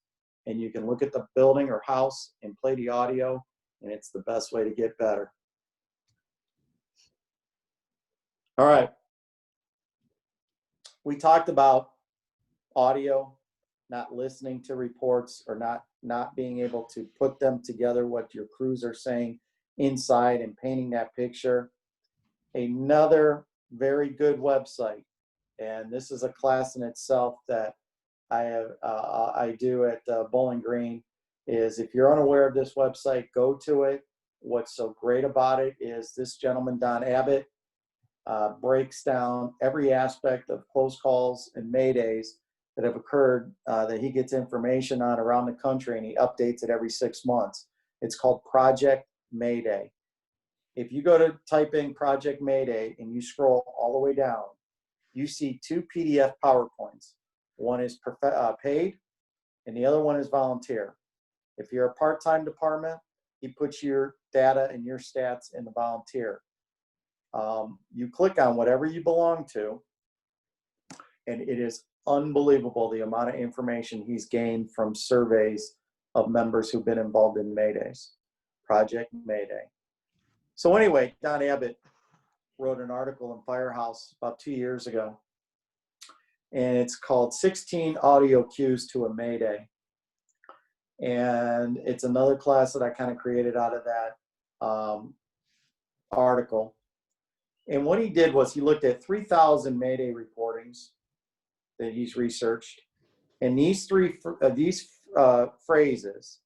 and you can look at the building or house and play the audio, and it's the best way to get better. All right. We talked about audio, not listening to reports, or not being able to put them together, what your crews are saying inside and painting that picture. Another very good website, and this is a class in itself that I do at Bowling Green, is if you're unaware of this website, go to it. What's so great about it is this gentleman, Don Abbott, breaks down every aspect of close calls and maydays that have occurred that he gets information on around the country, and he updates it every 6 months. It's called Project Mayday. If you go to type in Project Mayday and you scroll all the way down, you see 2 PDF PowerPoints. One is paid, and the other one is volunteer. If you're a part-time department, he puts your data and your stats in the volunteer. You click on whatever you belong to, and it is unbelievable the amount of information he's gained from surveys of members who've been involved in Maydays. Project Mayday. So anyway, Don Abbott wrote an article in Firehouse about 2 years ago, and it's called 16 Audio Cues to a Mayday. And it's another class that I kind of created out of that article. And what he did was he looked at 3,000 Mayday reportings that he's researched, and these phrases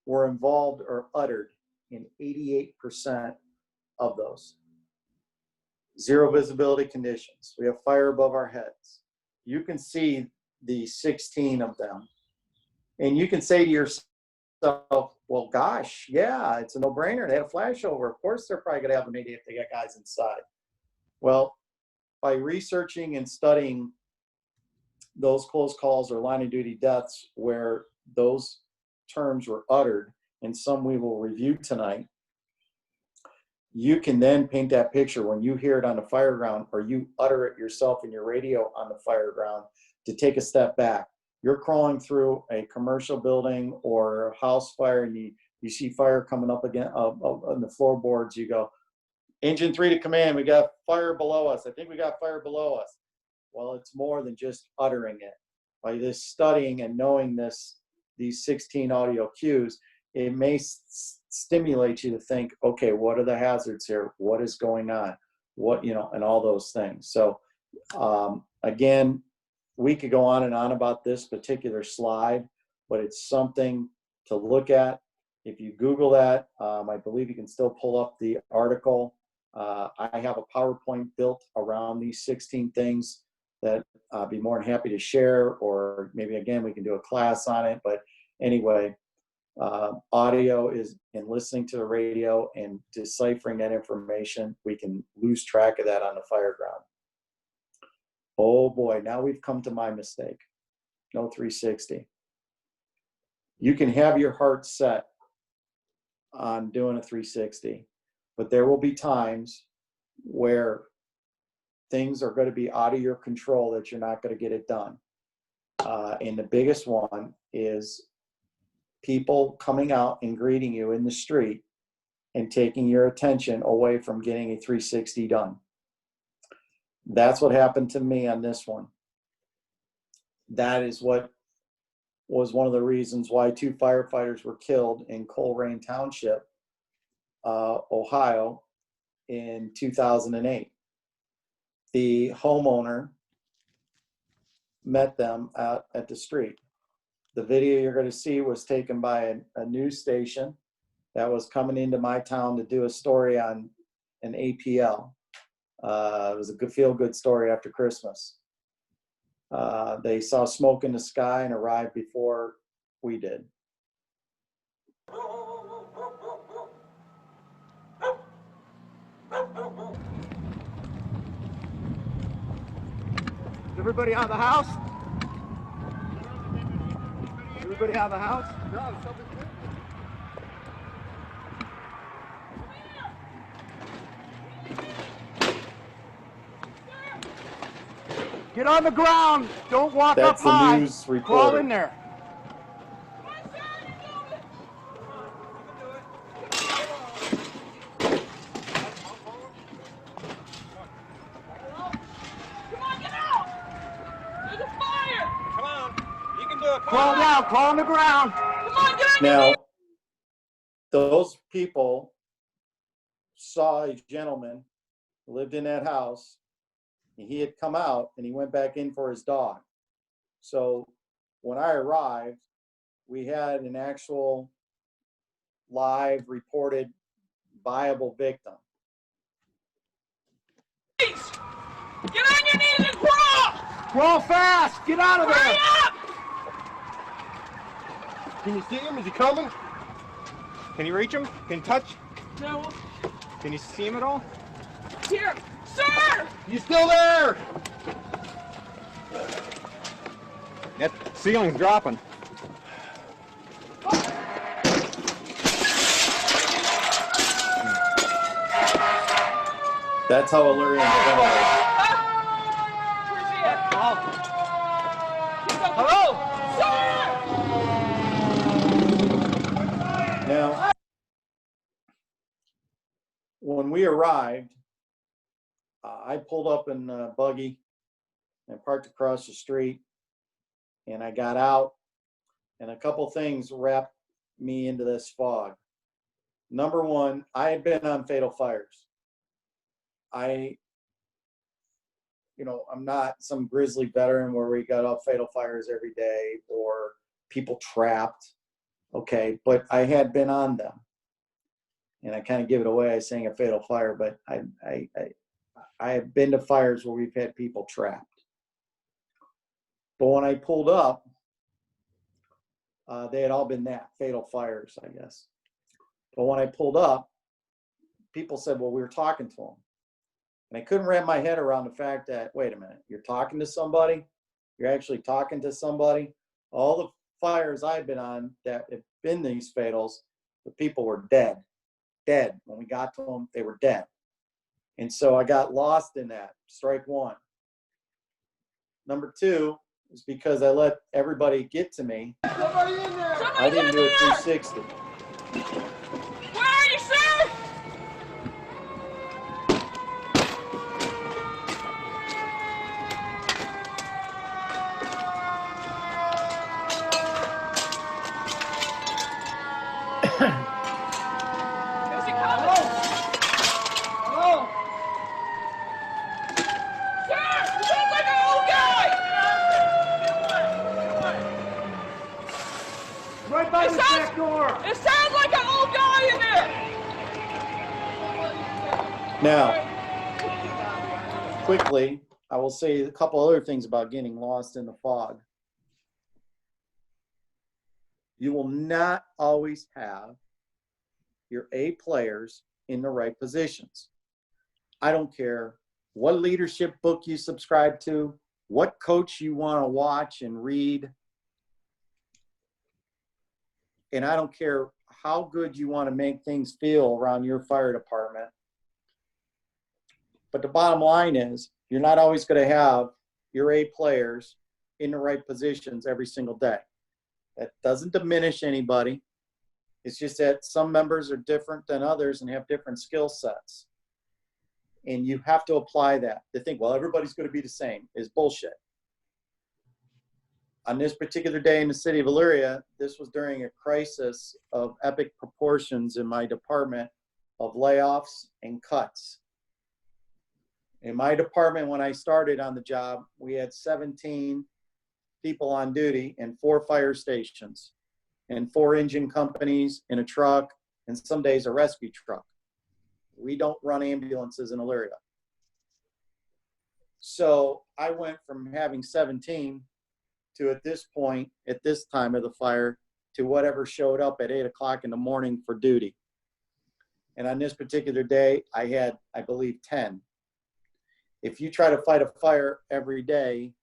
were involved or uttered in 88% of those. Zero visibility conditions. We have fire above our heads. You can see the 16 of them. And you can say to yourself, well, gosh, yeah, it's a no-brainer. They had a flashover. Of course, they're probably going to have a Mayday if they got guys inside. Well, by researching and studying those close calls or line of duty deaths where those terms were uttered, and some we will review tonight, you can then paint that picture when you hear it on the Fireground or you utter it yourself in your radio on the Fireground to take a step back. You're crawling through a commercial building or a house fire and you see fire coming up again on the floorboards. You go, Engine 3 to command, we got fire below us. I think we got fire below us. Well, it's more than just uttering it. By this studying and knowing these 16 audio cues, it may stimulate you to think, okay, what are the hazards here? What is going on? What, and all those things. So again, we could go on and on about this particular slide, but it's something to look at. If you Google that, I believe you can still pull up the article. I have a PowerPoint built around these 16 things that I'll be more than happy to share, or maybe again, we can do a class on it. But anyway, audio is in listening to the radio and deciphering that information. We can lose track of that on the Fireground. Oh boy, now we've come to my mistake. No 360. You can have your heart set on doing a 360, but there will be times where things are going to be out of your control that you're not going to get it done. And the biggest one is people coming out and greeting you in the street and taking your attention away from getting a 360 done. That's what happened to me on this one. That is what was one of the reasons why 2 firefighters were killed in Coleraine Township, Ohio, in 2008. The homeowner met them out at the street. The video you're going to see was taken by a news station that was coming into my town to do a story on an APL. It was a good feel-good story after Christmas. They saw smoke in the sky and arrived before we did. Everybody out of the house? Everybody out of the house? No, something's good. Get on the ground. Don't walk That's up high. the news reporter. Crawl in there. Crawl down, crawl on the ground. Come on, get on your Now, knees. those people saw a gentleman who lived in that house, and he had come out and he went back in for his dog. So when I arrived, we had an actual live reported viable victim. Get on your knees and crawl. Crawl fast. Get out of there. Hurry up. Can you see him? Is he coming? Can you reach him? Can you touch? No. Can you see him at all? Here. Sir. You still there? That ceiling's dropping. That's how Elyria Fire. Where's he at? Hello. Sir. Now, we arrived, I pulled up in a buggy and parked across the street, and I got out, and a couple things wrapped me into this fog. Number one, I had been on fatal fires. I'm not some grizzly veteran where we got off fatal fires every day or people trapped. Okay, but I had been on them. And I kind of give it away. I sang a fatal fire, but I have been to fires where we've had people trapped. But when I pulled up, they had all been fatal fires, I guess. But when I pulled up, people said, well, we were talking to them. And I couldn't wrap my head around the fact that, wait a minute, you're talking to somebody? You're actually talking to somebody? All the fires I've been on that have been these fatals, the people were dead. When we got to them, they were dead. And so I got lost in that. Strike one. Number two is because I let everybody get to me. Somebody in there! I didn't do a 360. Where are you, sir? Is he coming? Hello? Sir, you sound like an old guy! Right by It the sounds- back door. It sounds like an old guy in there! Now, quickly, I will say a couple other things about getting lost in the fog. You will not always have your A players in the right positions. I don't care what leadership book you subscribe to, what coach you want to watch and read, and I don't care how good you want to make things feel around your fire department. But the bottom line is, you're not always going to have your A players in the right positions every single day. That doesn't diminish anybody. It's just that some members are different than others and have different skill sets. And you have to apply that. To think, well, everybody's going to be the same is bullshit. On this particular day in the city of Elyria, this was during a crisis of epic proportions in my department of layoffs and cuts. In my department, when I started on the job, we had 17 people on duty and 4 fire stations and 4 engine companies in a truck and some days a rescue truck. We don't run ambulances in Elyria. So I went from having 17 to at this point, at this time of the fire, to whatever showed up at 8 o'clock in the morning for duty. And on this particular day, I had, I believe, 10. If you try to fight a fire every day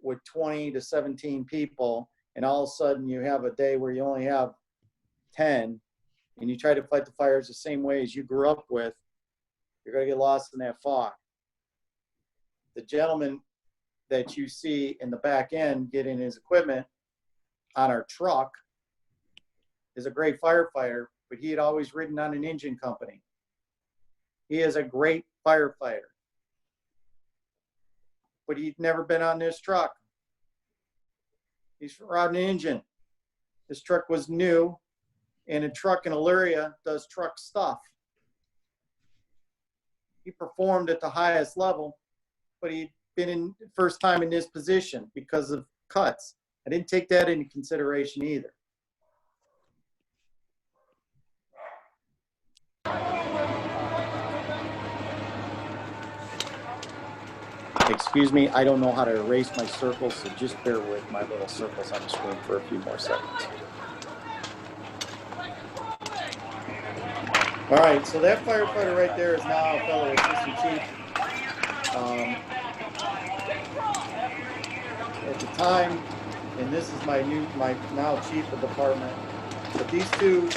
with 20 to 17 people, and all of a sudden you have a day where you only have 10, and you try to fight the fires the same way as you grew up with, you're going to get lost in that fog. The gentleman that you see in the back end getting his equipment on our truck is a great firefighter, but he had always ridden on an engine company. He is a great firefighter, but he'd never been on this truck. He's riding an engine. This truck was new, and a truck in Elyria does truck stuff. He performed at the highest level, but he'd been in first time in this position because of cuts. I didn't take that into consideration either. Excuse me, I don't know how to erase my circles, so just bear with my little circles on the screen for a few more seconds. All right, so that firefighter right there is now a fellow assistant chief. At the time, and this is my now chief of department, but these two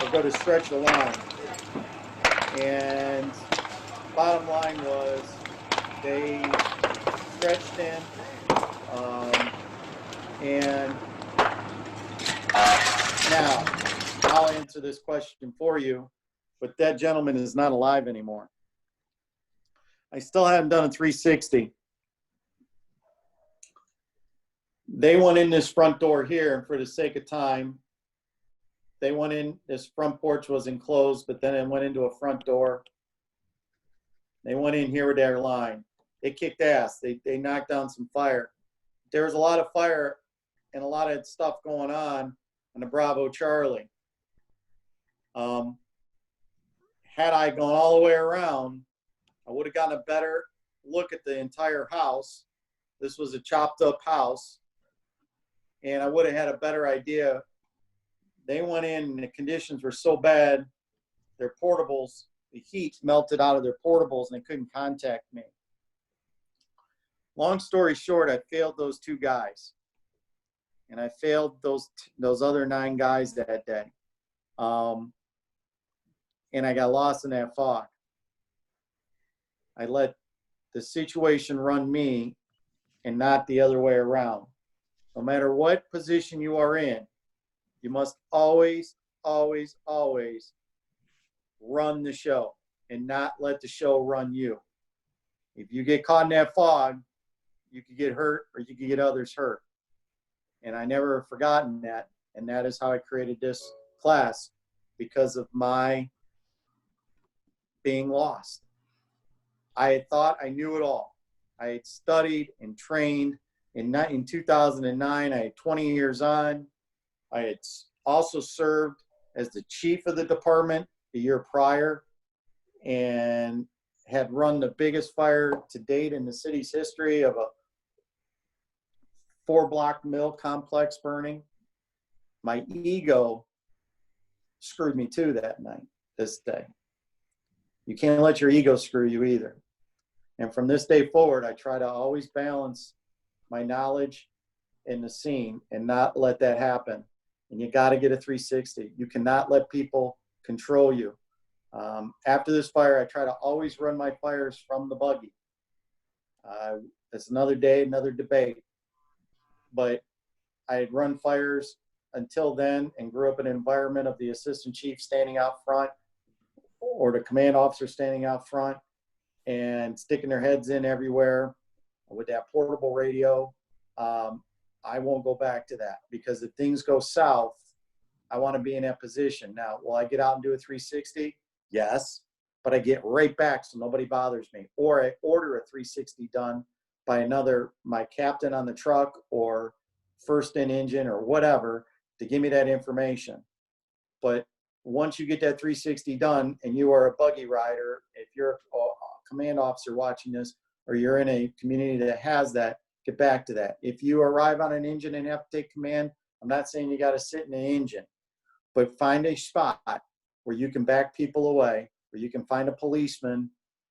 are going to stretch the line. And bottom line was they stretched in, and now I'll answer this question for you. but that gentleman is not alive anymore. I still haven't done a 360. They went in this front door here, and for the sake of time, they went in, this front porch was enclosed, but then it went into a front door. They went in here with their line. They kicked ass. They knocked down some fire. There was a lot of fire and a lot of stuff going on the Bravo Charlie. Had I gone all the way around, I would have gotten a better look at the entire house. This was a chopped up house, and I would have had a better idea. They went in and the conditions were so bad, their portables, the heat melted out of their portables and they couldn't contact me. Long story short, I failed those 2 guys. And I failed those other 9 guys that day. And I got lost in that fog. I let the situation run me and not the other way around. No matter what position you are in, you must always, always, always run the show and not let the show run you. If you get caught in that fog, you could get hurt or you could get others hurt. And I never have forgotten that. And that is how I created this class, because of my being lost. I had thought I knew it all. I had studied and trained. In 2009, I had 20 years on. I had also served as the chief of the department the year prior and had run the biggest fire to date in the city's history of a 4-block mill complex burning. My ego screwed me too that night, this day. You can't let your ego screw you either. And from this day forward, I try to always balance my knowledge in the scene and not let that happen. And you got to get a 360. You cannot let people control you. After this fire, I try to always run my fires from the buggy. It's another day, another debate. But I had run fires until then and grew up in an environment of the assistant chief standing out front or the command officer standing out front and sticking their heads in everywhere with that portable radio. I won't go back to that, because if things go south, I want to be in that position. Now, will I get out and do a 360? Yes, but I get right back so nobody bothers me. Or I order a 360 done by my captain on the truck or first in engine or whatever to give me that information. But once you get that 360 done and you are a buggy rider, if you're a command officer watching this, or you're in a community that has that, get back to that. If you arrive on an engine and have to take command, I'm not saying you got to sit in an engine, but find a spot where you can back people away, where you can find a policeman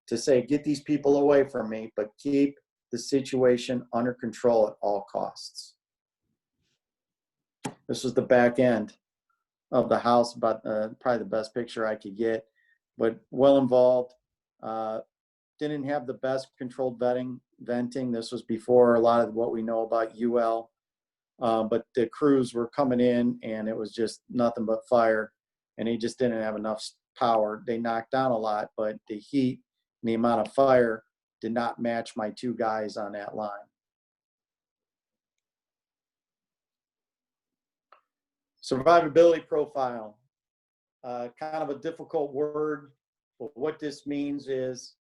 to say, get these people away from me, but keep the situation under control at all costs. This was the back end of the house, about probably the best picture I could get, but well involved. Didn't have the best controlled venting. This was before a lot of what we know about UL, but the crews were coming in and it was just nothing but fire, and he just didn't have enough power. They knocked down a lot, but the heat and the amount of fire did not match my 2 guys on that line. Survivability profile, kind of a difficult word, but what this means is,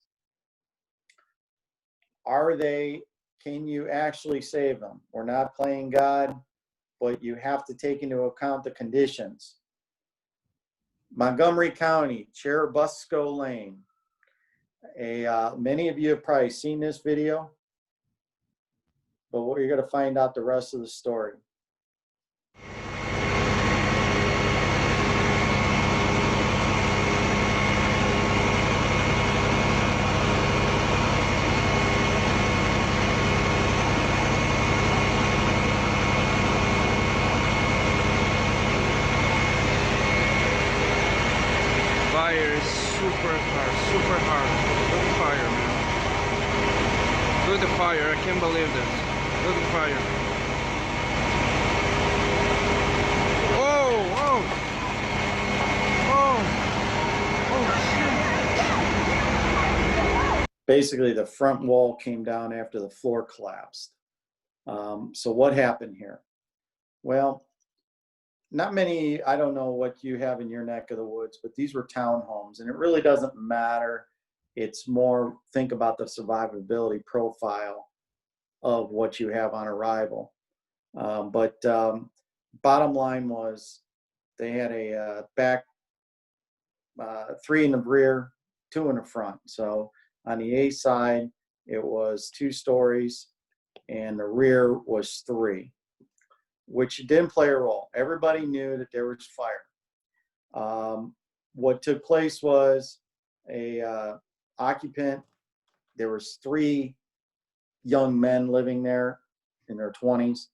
can you actually save them? We're not playing God, but you have to take into account the conditions. Montgomery County, Cherubusco Lane. Many of you have probably seen this video, but you're going to find out the rest of the story. Super hard. Look at the fire, man. Look at the fire. I can't believe this. Look at the fire. Oh, oh. Oh. Oh, basically the front wall came down after the floor collapsed. So what happened here? Well, not many, I don't know what you have in your neck of the woods, but these were townhomes, and it really doesn't matter. It's more, think about the survivability profile of what you have on arrival. Bottom line was they had a back, 3 in the rear, 2 in the front. So on the A side, it was 2 stories, and the rear was 3, which didn't play a role. Everybody knew that there was fire. What took place was a occupant. There was 3 young men living there in their 20s,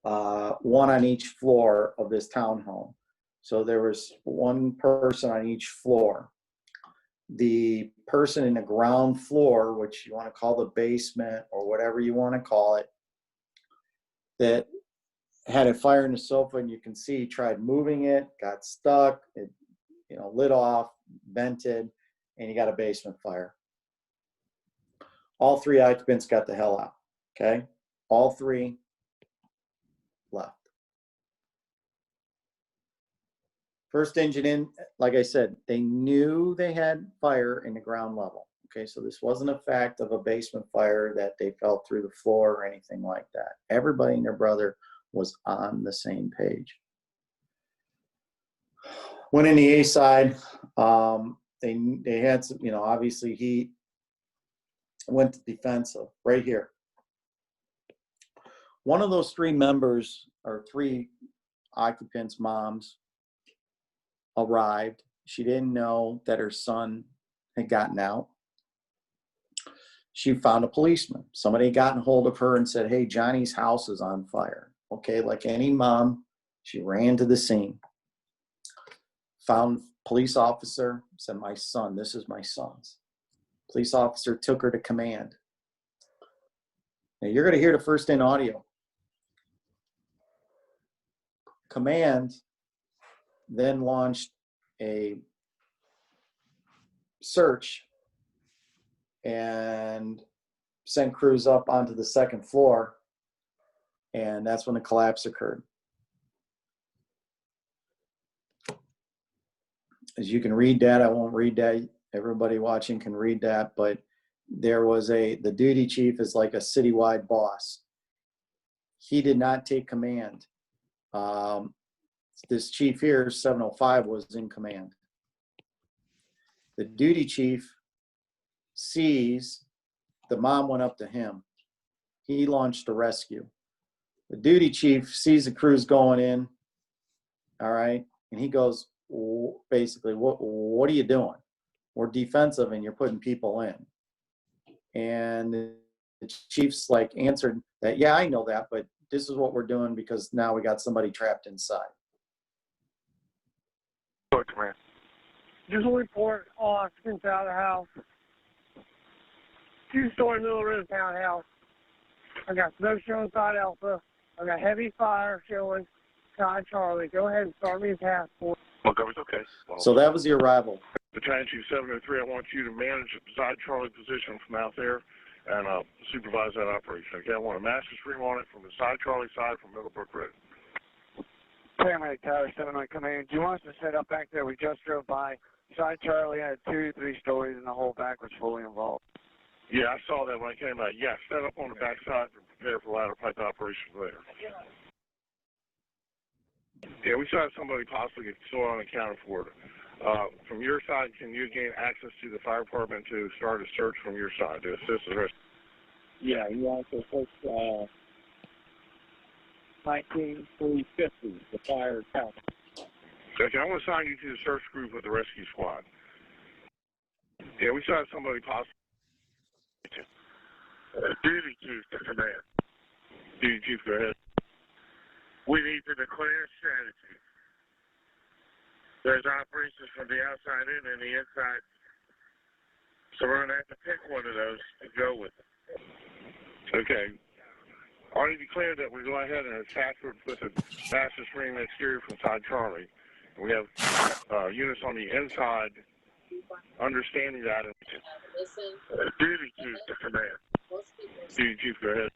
1 on each floor of this townhome. So there was 1 person on each floor. The person in the ground floor, which you want to call the basement or whatever you want to call it, that had a fire in the sofa, and you can see he tried moving it, got stuck, it lit off, vented, and he got a basement fire. All 3 occupants got the hell out, okay? All 3 left. First engine in, like I said, they knew they had fire in the ground level, okay? So this wasn't a fact of a basement fire that they fell through the floor or anything like that. Everybody and their brother was on the same page. Went in the A side, they had some, obviously heat, went to defensive right here. One of those 3 members, or 3 occupants' moms, arrived. She didn't know that her son had gotten out. She found a policeman. Somebody had gotten hold of her and said, hey, Johnny's house is on fire. Okay, like any mom, she ran to the scene. Found police officer, said, my son, this is my son's. Police officer took her to command. Now you're going to hear the first in audio. Command then launched a search and sent crews up onto the 2nd floor, and that's when the collapse occurred. As you can read that, I won't read that. Everybody watching can read that, but there was the duty chief is like a citywide boss. He did not take command. This chief here, 705, was in command. The duty chief sees the mom went up to him. He launched a rescue. The duty chief sees the crews going in, all right, and he goes, basically, what are you doing? We're defensive and you're putting people in. And the chief's like answered that, yeah, I know that, but this is what we're doing because now we got somebody trapped inside. Just a report, all occupants out of the house. 2-story middle of the townhouse. I got smoke showing side Alpha. I got heavy fire showing side Charlie. Go ahead and start me a task force. Montgomery's okay. So that was the arrival. Battalion Chief 703, I want you to manage the side Charlie position from out there and supervise that operation. Okay, I want a master stream on it from the side Charlie side from Middlebrook Road. Paramedic Tower 7 Command. Do you want us to set up back there? We just drove by. Side Charlie had 2 to 3 stories and the whole back was fully involved. Yeah, I saw that when I came out. Yeah, set up on the back side and prepare for ladder pipe operation there. Yeah, we saw somebody possibly get still unaccounted for. From your side, can you gain access to the fire department to start a search from your side to assist the rest? Yeah, you want to search 19-350, the fire count. Okay, I'm going to assign you to the search group with the rescue squad. Yeah, we saw somebody possibly. Duty chief to command. Duty chief, go ahead. We need to declare strategy. There's operations from the outside in and the inside. So we're going to have to pick one of those to go with it. Okay. Already declared that we go ahead and attack with a fastest ring exterior from side Charlie. We have units on the inside understanding that. Duty chief to command. Duty chief, go ahead.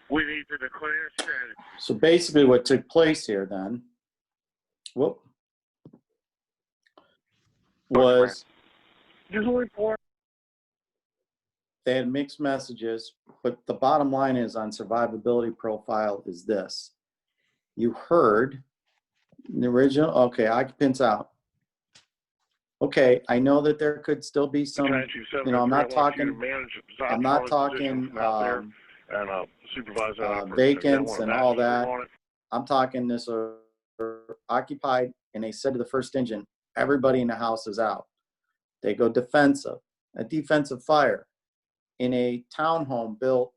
We need to declare strategy. So basically what took place here then, was they had mixed messages, but the bottom line is on survivability profile is this. You heard the original, okay, occupants out. Okay, I know that there could still be some, you know, I'm not talking vacants and all that. I'm talking this occupied, and they said to the first engine, everybody in the house is out. They go defensive, a defensive fire in a townhome built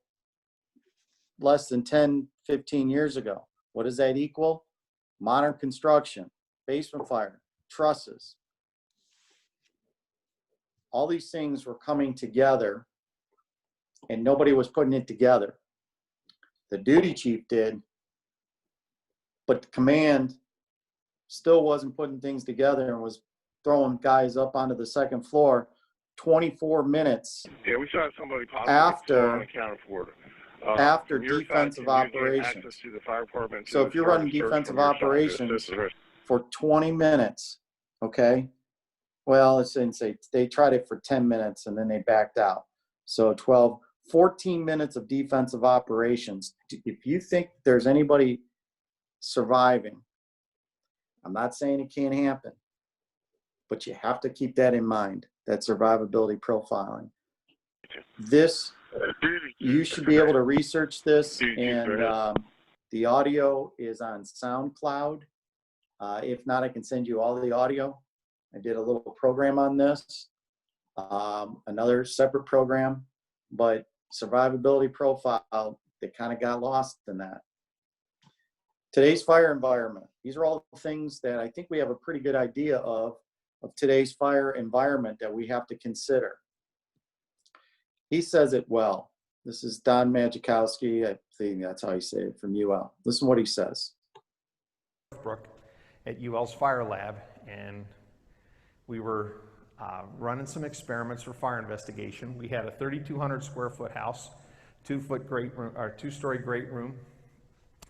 less than 10, 15 years ago. What does that equal? Modern construction, basement fire, trusses. All these things were coming together and nobody was putting it together. The duty chief did, but the command still wasn't putting things together and was throwing guys up onto the second floor 24 minutes we saw somebody after defensive operations. So if you're running defensive operations for 20 minutes, okay, well, let's say they tried it for 10 minutes and then they backed out. So 14 minutes of defensive operations. If you think there's anybody surviving, I'm not saying it can't happen, but you have to keep that in mind, that survivability profiling. This, you should be able to research this, and the audio is on SoundCloud. If not, I can send you all the audio. I did a little program on this, another separate program, but survivability profile, they kind of got lost in that. Today's fire environment. These are all the things that I think we have a pretty good idea of today's fire environment that we have to consider. He says it well. This is Don Majikowski. I think that's how you say it, from UL. Listen to what he says. At UL's Fire Lab, and we were running some experiments for fire investigation. We had a 3,200 square foot house, 2-story great room,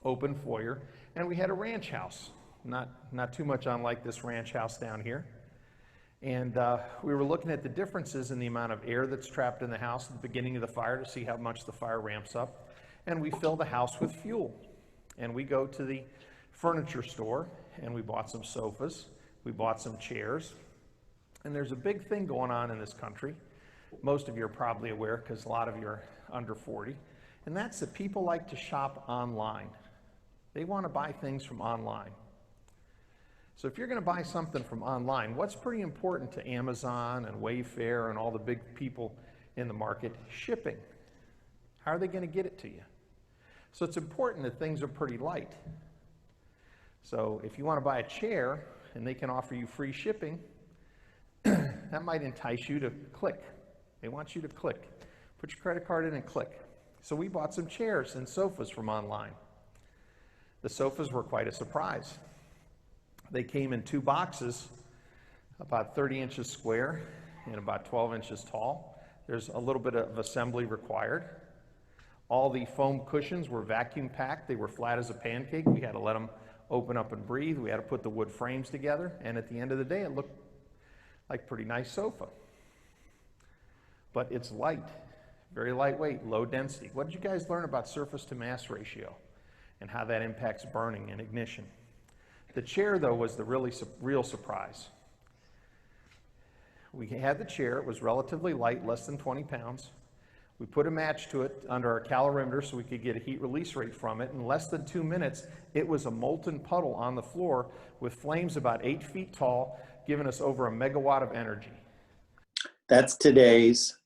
open foyer, and we had a ranch house, not too much unlike this ranch house down here. And we were looking at the differences in the amount of air that's trapped in the house at the beginning of the fire to see how much the fire ramps up. And we fill the house with fuel. And we go to the furniture store and we bought some sofas, we bought some chairs. And there's a big thing going on in this country. Most of you are probably aware because a lot of you are under 40. And that's that people like to shop online. They want to buy things from online. So if you're going to buy something from online, what's pretty important to Amazon and Wayfair and all the big people in the market? Shipping. How are they going to get it to you? So it's important that things are pretty light. So if you want to buy a chair and they can offer you free shipping, that might entice you to click. They want you to click. Put your credit card in and click. So we bought some chairs and sofas from online. The sofas were quite a surprise. They came in 2 boxes, about 30 inches square and about 12 inches tall. There's a little bit of assembly required. All the foam cushions were vacuum packed. They were flat as a pancake. We had to let them open up and breathe. We had to put the wood frames together. And at the end of the day, it looked like a pretty nice sofa. But it's light, very lightweight, low density. What did you guys learn about surface to mass ratio and how that impacts burning and ignition? The chair, though, was the real surprise. We had the chair. It was relatively light, less than 20 pounds. We put a match to it under our calorimeter so we could get a heat release rate from it. In less than 2 minutes, it was a molten puddle on the floor with flames about 8 feet tall, giving us over 1 megawatt of energy. That's today's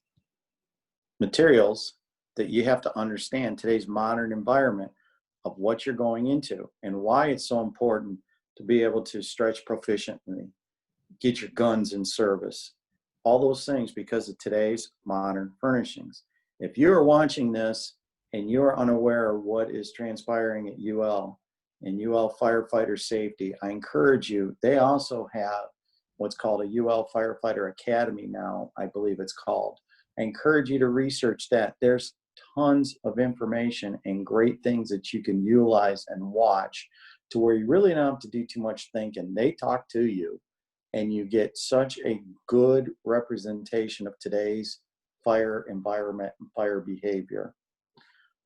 materials that you have to understand, today's modern environment of what you're going into and why it's so important to be able to stretch proficiently, get your guns in service, all those things because of today's modern furnishings. If you're watching this and you're unaware of what is transpiring at UL and UL Firefighter Safety, I encourage you, they also have what's called a UL Firefighter Academy now, I believe it's called. I encourage you to research that. There's tons of information and great things that you can utilize and watch to where you really don't have to do too much thinking. They talk to you and you get such a good representation of today's fire environment and fire behavior.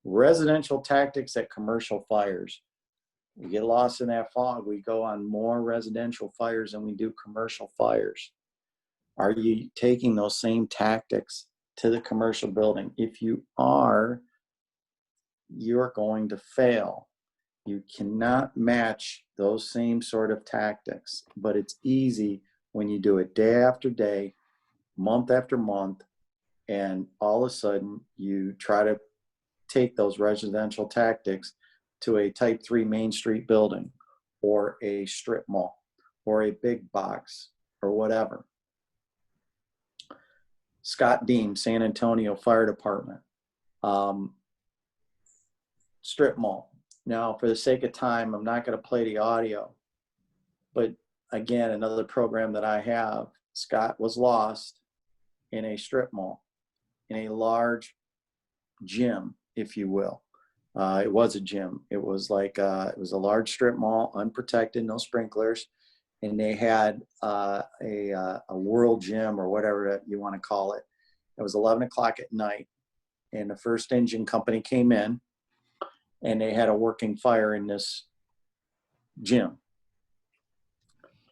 Residential tactics at commercial fires. We get lost in that fog. We go on more residential fires than we do commercial fires. Are you taking those same tactics to the commercial building? If you are, you're going to fail. You cannot match those same sort of tactics, but it's easy when you do it day after day, month after month, and all of a sudden you try to take those residential tactics to a type 3 Main Street building or a strip mall or a big box or whatever. Scott Dean, San Antonio Fire Department, strip mall. Now, for the sake of time, I'm not going to play the audio, but again, another program that I have, Scott was lost in a strip mall, in a large gym, if you will. It was a gym. It was like, it was a large strip mall, unprotected, no sprinklers. And they had a world gym or whatever you want to call it. It was 11 o'clock at night. And the first engine company came in and they had a working fire in this gym.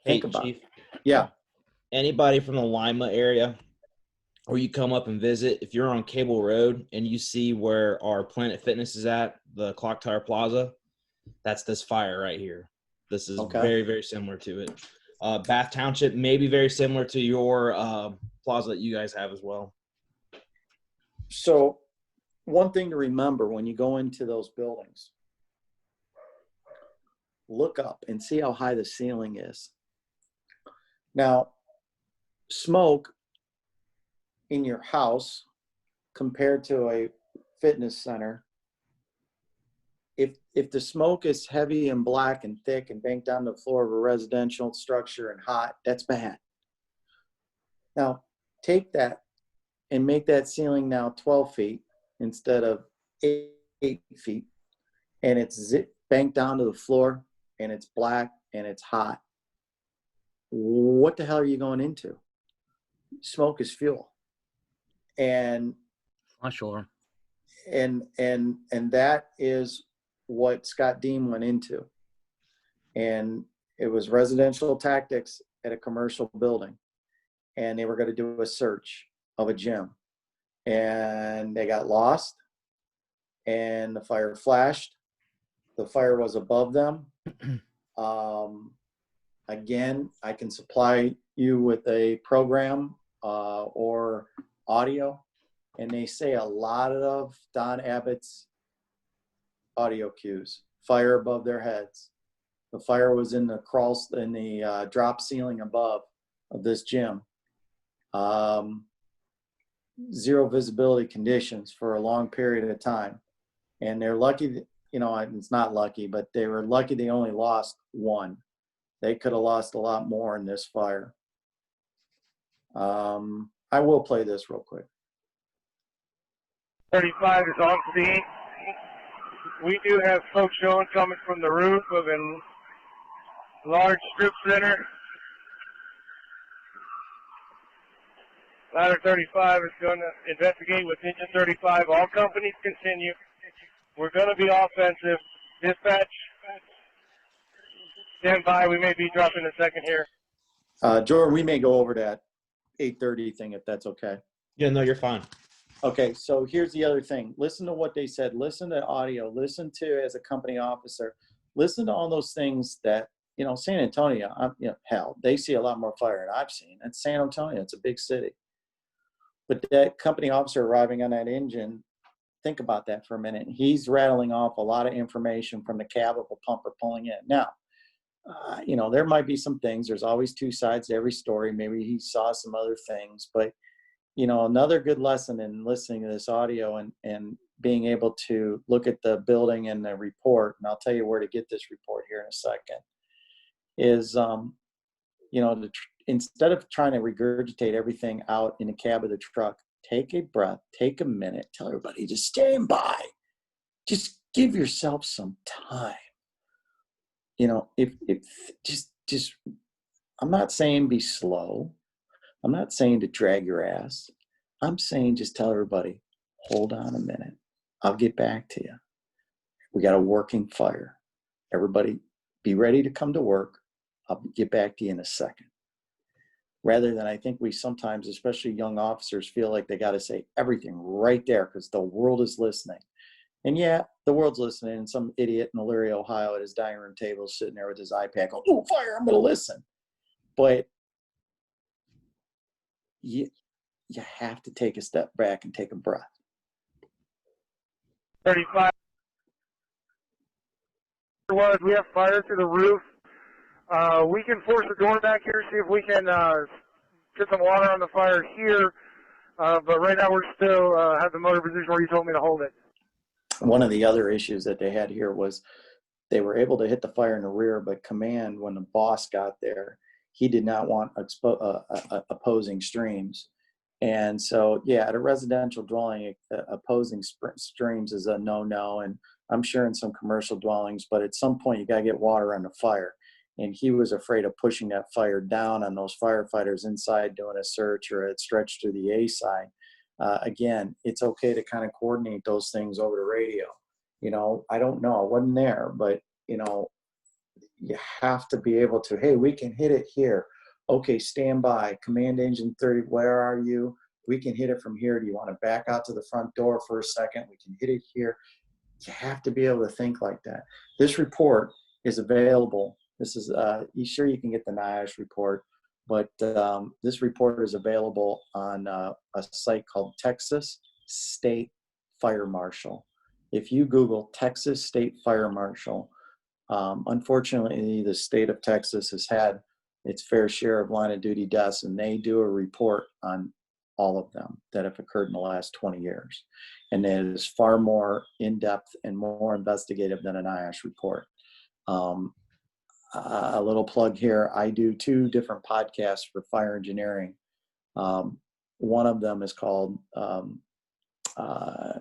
Hey, Chief. Yeah. Anybody from the Lima area, or you come up and visit, if you're on Cable Road and you see where our Planet Fitness is at, the Clock Tower Plaza, that's this fire right here. This is very, very similar to it. Bath Township may be very similar to your plaza that you guys have as well. So one thing to remember when you go into those buildings, look up and see how high the ceiling is. Now, smoke in your house compared to a fitness center, if the smoke is heavy and black and thick and banked down the floor of a residential structure and hot, that's bad. Now, take that and make that ceiling now 12 feet instead of 8 feet, and it's banked down to the floor and it's black and it's hot. What the hell are you going into? Smoke is fuel. And I'm sure. And that is what Scott Dean went into. And it was residential tactics at a commercial building. And they were going to do a search of a gym. And they got lost. And the fire flashed. The fire was above them. Again, I can supply you with a program or audio. And they say a lot of Don Abbott's audio cues. Fire above their heads. The fire was in the drop ceiling above of this gym. Zero visibility conditions for a long period of time. And they're lucky, it's not lucky, but they were lucky they only lost one. They could have lost a lot more in this fire. I will play this real quick. 35 is on scene. We do have smoke showing coming from the roof of a large strip center. Ladder 35 is going to investigate with Engine 35. All companies continue. We're going to be offensive. Dispatch, stand by. We may be dropping a second here. Jordan, we may go over that 8:30 thing if that's okay. Yeah, no, you're fine. Okay, so here's the other thing. Listen to what they said. Listen to audio. Listen to, as a company officer, listen to all those things that, San Antonio, hell, they see a lot more fire than I've seen. It's San Antonio. It's a big city. But that company officer arriving on that engine, think about that for a minute. He's rattling off a lot of information from the cab of a pumper pulling in. Now, there might be some things. There's always two sides to every story. Maybe he saw some other things, but another good lesson in listening to this audio and being able to look at the building and the report, and I'll tell you where to get this report here in a second, is, instead of trying to regurgitate everything out in the cab of the truck, take a breath, take a minute, tell everybody to stand by. Just give yourself some time. You know, if just, I'm not saying be slow. I'm not saying to drag your ass. I'm saying just tell everybody, hold on a minute. I'll get back to you. We got a working fire. Everybody be ready to come to work. I'll get back to you in a second. Rather than, I think we sometimes, especially young officers, feel like they got to say everything right there because the world is listening. And yeah, the world's listening, and some idiot in Elyria, Ohio at his dining room table is sitting there with his iPad going, oh, fire, I'm going to listen. But you have to take a step back and take a breath. 35. We have fire through the roof. We can force the door back here, see if we can get some water on the fire here. But right now we're still have the motor position where you told me to hold it. One of the other issues that they had here was they were able to hit the fire in the rear, but command, when the boss got there, he did not want opposing streams. And so, yeah, at a residential dwelling, opposing streams is a no-no, and I'm sure in some commercial dwellings, but at some point you got to get water on the fire. And he was afraid of pushing that fire down on those firefighters inside doing a search, or it stretched to the A side. Again, it's okay to kind of coordinate those things over the radio. You know, I don't know, I wasn't there, but, you know, you have to be able to, hey, we can hit it here. Okay, stand by. Command engine 30, where are you? We can hit it from here. Do you want to back out to the front door for a second? We can hit it here. You have to be able to think like that. This report is available. This is, you sure you can get the NIOSH report, but this report is available on a site called Texas State Fire Marshal. If you Google Texas State Fire Marshal, unfortunately, the state of Texas has had its fair share of line of duty deaths, and they do a report on all of them that have occurred in the last 20 years. And it is far more in-depth and more investigative than an NIOSH report. A little plug here, I do 2 different podcasts for fire engineering. One of them is called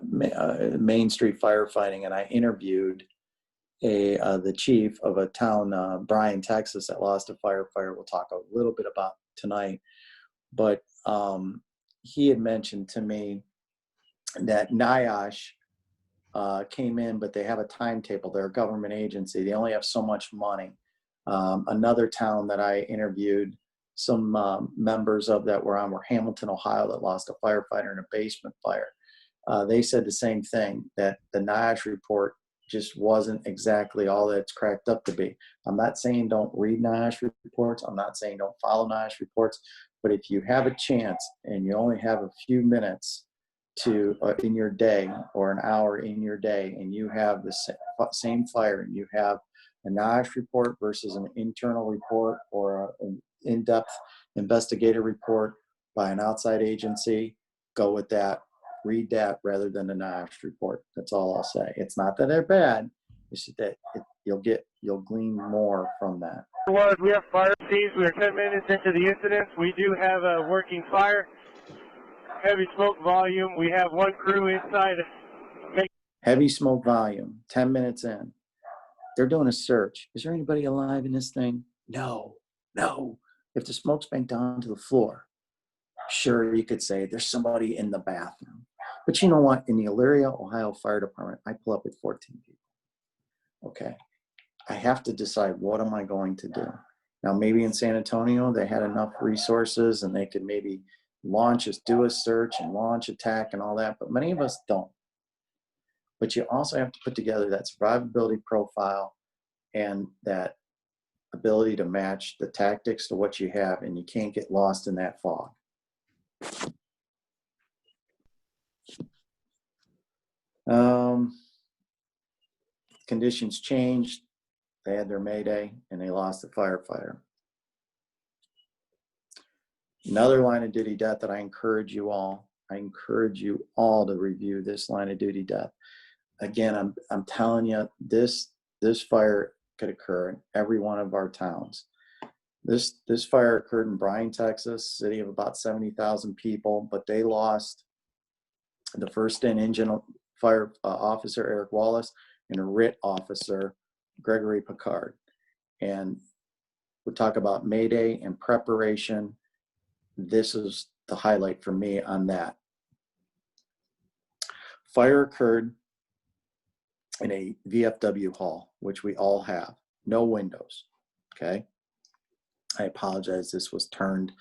Main Street Firefighting, and I interviewed the chief of a town, Bryan, Texas, that lost a firefighter. We'll talk a little bit about tonight. But he had mentioned to me that NIOSH came in, but they have a timetable. They're a government agency. They only have so much money. Another town that I interviewed some members of that were Hamilton, Ohio, that lost a firefighter in a basement fire. They said the same thing, that the NIOSH report just wasn't exactly all that it's cracked up to be. I'm not saying don't read NIOSH reports. I'm not saying don't follow NIOSH reports. But if you have a chance and you only have a few minutes to in your day, or an hour in your day, and you have the same fire, and you have a NIOSH report versus an internal report, or an in-depth investigative report by an outside agency, go with that. Read that rather than the NIOSH report. That's all I'll say. It's not that they're bad. It's just that you'll glean more from that. We have fire scenes. We are 10 minutes into the incident. We do have a working fire. Heavy smoke volume. We have 1 crew inside. Heavy smoke volume. 10 minutes in. They're doing a search. Is there anybody alive in this thing? No. If the smoke's been down to the floor, sure, you could say there's somebody in the bathroom. But you know what? In the Elyria, Ohio Fire Department, I pull up with 14 people. Okay. I have to decide, what am I going to do? Now, maybe in San Antonio, they had enough resources and they could maybe do a search and launch attack and all that, but many of us don't. But you also have to put together that survivability profile and that ability to match the tactics to what you have, and you can't get lost in that fog. Conditions changed. They had their mayday and they lost the firefighter. Another line of duty death that I encourage you all to review this line of duty death. Again, I'm telling you, this fire could occur in every one of our towns. This fire occurred in Bryan, Texas, city of about 70,000 people, but they lost the first in engine fire officer, Eric Wallace, and a RIT officer, Gregory Picard. And we'll talk about Mayday and preparation. This is the highlight for me on that. Fire occurred in a VFW hall, which we all have, no windows, okay? I apologize, this was turned,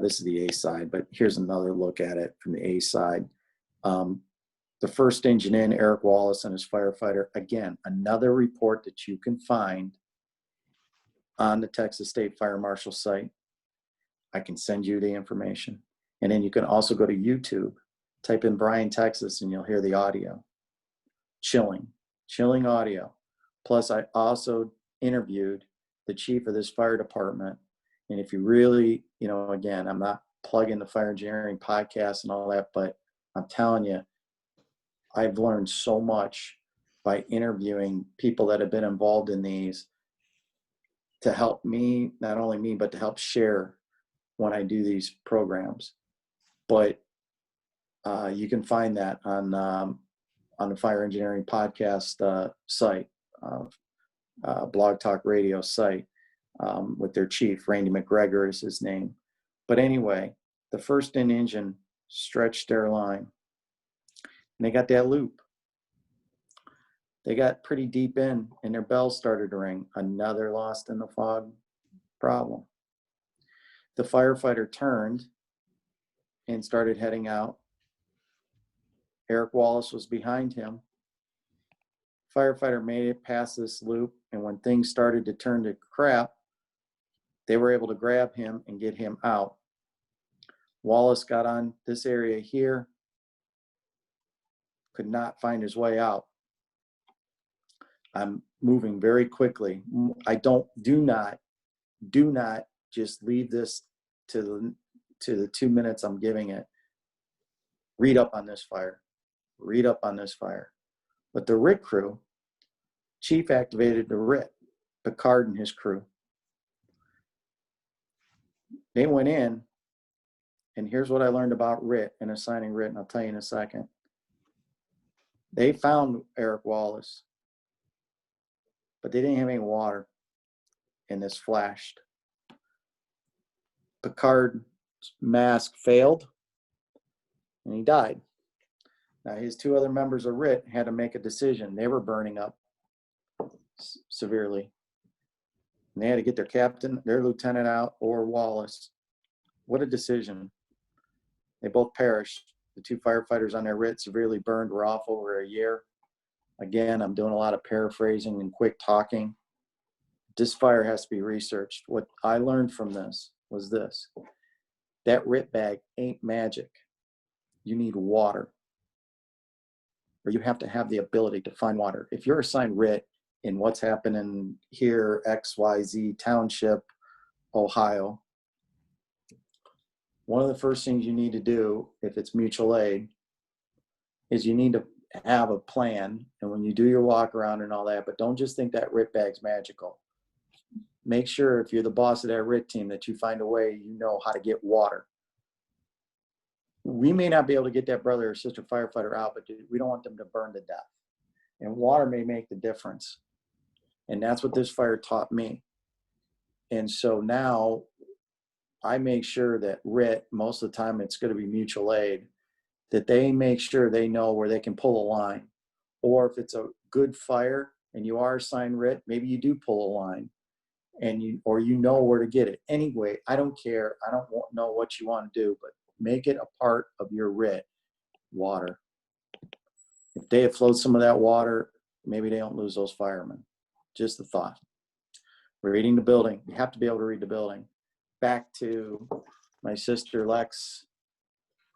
this is the A side, but here's another look at it from the A side. The first engine in, Eric Wallace and his firefighter, again, another report that you can find on the Texas State Fire Marshal site. I can send you the information. And then you can also go to YouTube, type in Bryan, Texas, and you'll hear the audio. Chilling audio. Plus, I also interviewed the chief of this fire department. And if you really, you know, again, I'm not plugging the fire engineering podcast and all that, but I'm telling you, I've learned so much by interviewing people that have been involved in these to help me, not only me, but to help share when I do these programs. But you can find that on the Fire Engineering Podcast site, Blog Talk Radio site, with their chief, Randy McGregor is his name. But anyway, the first in engine stretched their line. And they got that loop. They got pretty deep in, and their bell started to ring. Another lost in the fog problem. The firefighter turned and started heading out. Eric Wallace was behind him. Firefighter made it past this loop, and when things started to turn to crap, they were able to grab him and get him out. Wallace got on this area here, could not find his way out. I'm moving very quickly. Do not just leave this to the 2 minutes I'm giving it. Read up on this fire. But the RIT crew, chief activated the RIT, Picard and his crew. They went in, and here's what I learned about RIT and assigning RIT, and I'll tell you in a second. They found Eric Wallace, but they didn't have any water, and this flashed. Picard's mask failed, and he died. Now, his two other members of RIT had to make a decision. They were burning up severely. And they had to get their captain, their lieutenant out, or Wallace. What a decision. They both perished. The two firefighters on their RIT severely burned, were off over a year. Again, I'm doing a lot of paraphrasing and quick talking. This fire has to be researched. What I learned from this was this. That RIT bag ain't magic. You need water. Or you have to have the ability to find water. If you're assigned RIT in what's happening here, XYZ Township, Ohio, one of the first things you need to do, if it's mutual aid, is you need to have a plan. And when you do your walk around and all that, but don't just think that RIT bag's magical. Make sure if you're the boss of that RIT team that you find a way, you know how to get water. We may not be able to get that brother or sister firefighter out, but we don't want them to burn to death. And water may make the difference. And that's what this fire taught me. And so now I make sure that RIT, most of the time it's going to be mutual aid, that they make sure they know where they can pull a line. Or if it's a good fire and you are assigned RIT, maybe you do pull a line and you know where to get it. Anyway, I don't care. I don't know what you want to do, but make it a part of your RIT. Water. If they float some of that water, maybe they don't lose those firemen. Just a thought. Reading the building. You have to be able to read the building. Back to my sister Lex,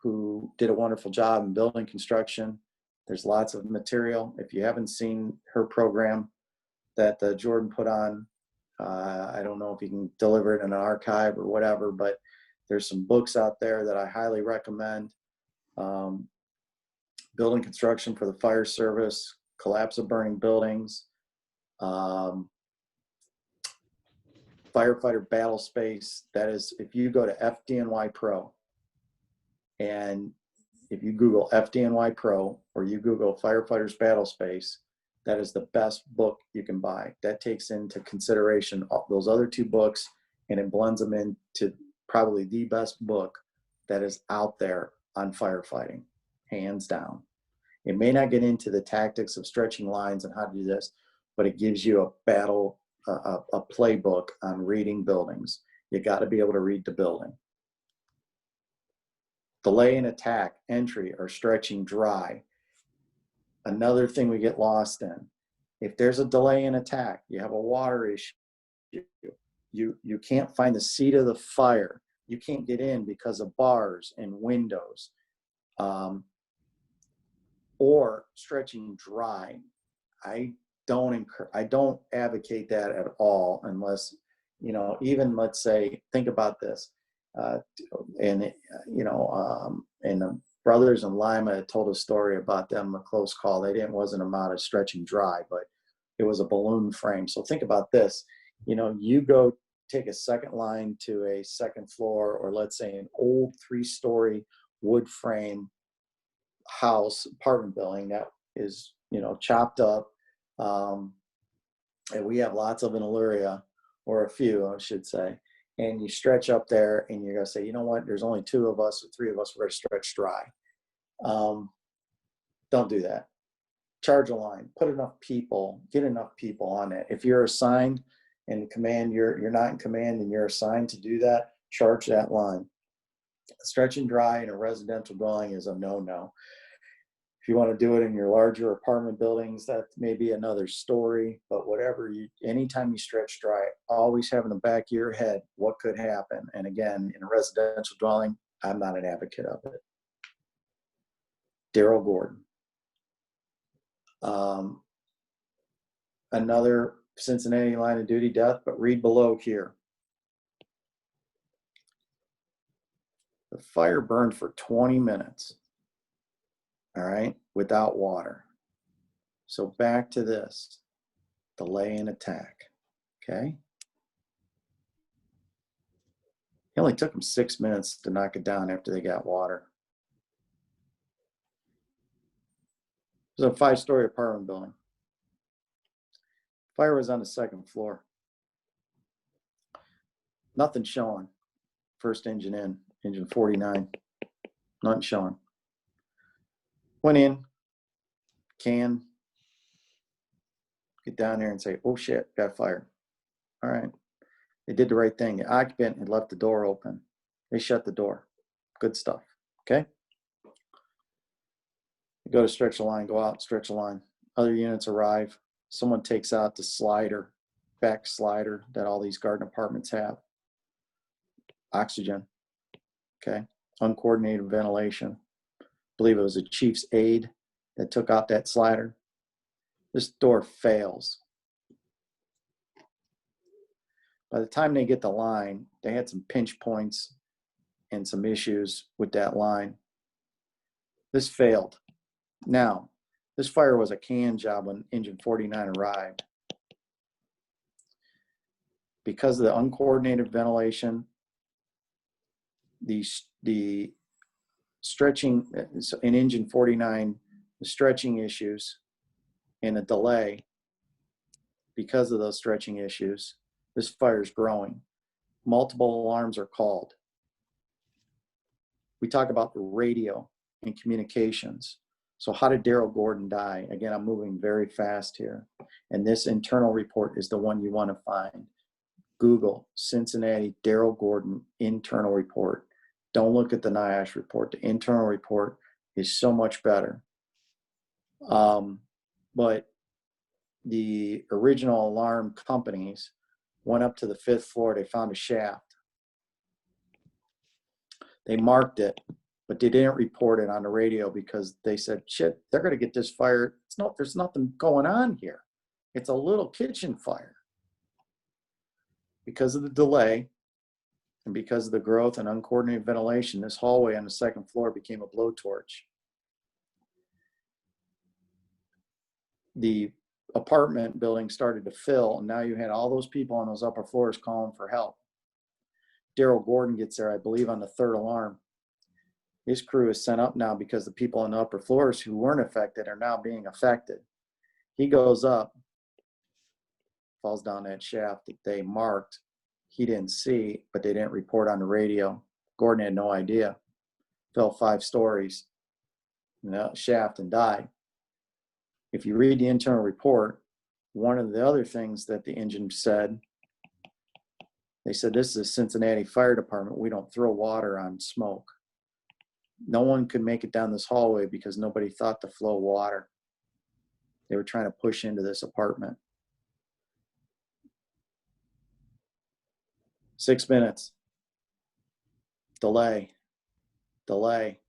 who did a wonderful job in building construction. There's lots of material. If you haven't seen her program that Jordan put on, I don't know if you can deliver it in an archive or whatever, but there's some books out there that I highly recommend. Building construction for the fire service, collapse of burning buildings, firefighter battle space. That is, if you go to FDNY Pro, and if you Google FDNY Pro or you Google Firefighters Battle Space, that is the best book you can buy. That takes into consideration all those other two books, and it blends them into probably the best book that is out there on firefighting, hands down. It may not get into the tactics of stretching lines and how to do this, but it gives you a playbook on reading buildings. You got to be able to read the building. Delay and attack, entry, or stretching dry. Another thing we get lost in. If there's a delay in attack, you have a water issue, you can't find the seat of the fire. You can't get in because of bars and windows. Or stretching dry. I don't advocate that at all, unless, you know, even let's say, think about this. And the brothers in Lima told a story about them, a close call. Wasn't a amount of stretching dry, but it was a balloon frame. So think about this. You know, you go take a second line to a second floor, or let's say an old 3-story wood frame house, apartment building that is, you know, chopped up. And we have lots of in Elyria, or a few, I should say. And you stretch up there and you're going to say, you know what, there's only 2 of us or 3 of us, we're going to stretch dry. Don't do that. Charge a line, put enough people, get enough people on it. If you're assigned in command, you're not in command and you're assigned to do that, charge that line. Stretch and dry in a residential dwelling is a no-no. If you want to do it in your larger apartment buildings, that may be another story, but whatever, anytime you stretch dry, always have in the back of your head what could happen. And again, in a residential dwelling, I'm not an advocate of it. Daryl Gordon. Another Cincinnati line of duty death, but read below here. The fire burned for 20 minutes. All right, without water. So back to this, delay and attack, okay? It only took them 6 minutes to knock it down after they got water. It was a 5-story apartment building. Fire was on the 2nd floor. Nothing showing. First engine in, engine 49, nothing showing. Went in, get down there and say, oh shit, got fire. All right. They did the right thing. The occupant had left the door open. They shut the door. Good stuff. Okay. You go to stretch a line, go out, stretch a line. Other units arrive. Someone takes out the slider, back slider that all these garden apartments have. Oxygen. Okay. Uncoordinated ventilation. I believe it was a chief's aide that took out that slider. This door fails. By the time they get the line, they had some pinch points and some issues with that line. This failed. Now, this fire was a can job when engine 49 arrived. Because of the uncoordinated ventilation, the stretching in engine 49, the stretching issues and a delay, because of those stretching issues, this fire is growing. Multiple alarms are called. We talk about the radio and communications. So how did Daryl Gordon die? Again, I'm moving very fast here. And this internal report is the one you want to find. Google Cincinnati Daryl Gordon internal report. Don't look at the NIOSH report. The internal report is so much better. But the original alarm companies went up to the 5th floor. They found a shaft. They marked it, but they didn't report it on the radio because they said, shit, they're going to get this fire. There's nothing going on here. It's a little kitchen fire. Because of the delay and because of the growth and uncoordinated ventilation, this hallway on the 2nd floor became a blowtorch. The apartment building started to fill, and now you had all those people on those upper floors calling for help. Daryl Gordon gets there, I believe, on the third alarm. His crew is sent up now because the people on the upper floors who weren't affected are now being affected. He goes up, falls down that shaft that they marked. He didn't see, but they didn't report on the radio. Gordon had no idea. Fell 5 stories in the shaft and died. If you read the internal report, one of the other things that the engine said, they said, this is a Cincinnati Fire Department. We don't throw water on smoke. No one could make it down this hallway because nobody thought to flow water. They were trying to push into this apartment. 6 minutes. Delay. 20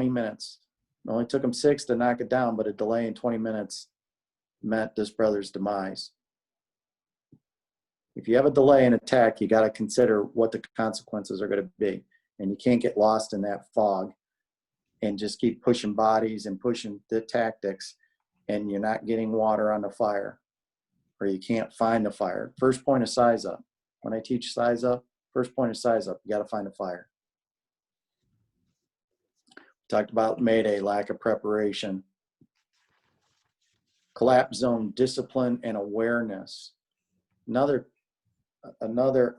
minutes. It only took them 6 to knock it down, but a delay in 20 minutes meant this brother's demise. If you have a delay in attack, you got to consider what the consequences are going to be. And you can't get lost in that fog and just keep pushing bodies and pushing the tactics, and you're not getting water on the fire, or you can't find the fire. First point of size up. When I teach size up, first point of size up, you got to find a fire. Talked about Mayday, lack of preparation. Collapse zone discipline and awareness. Another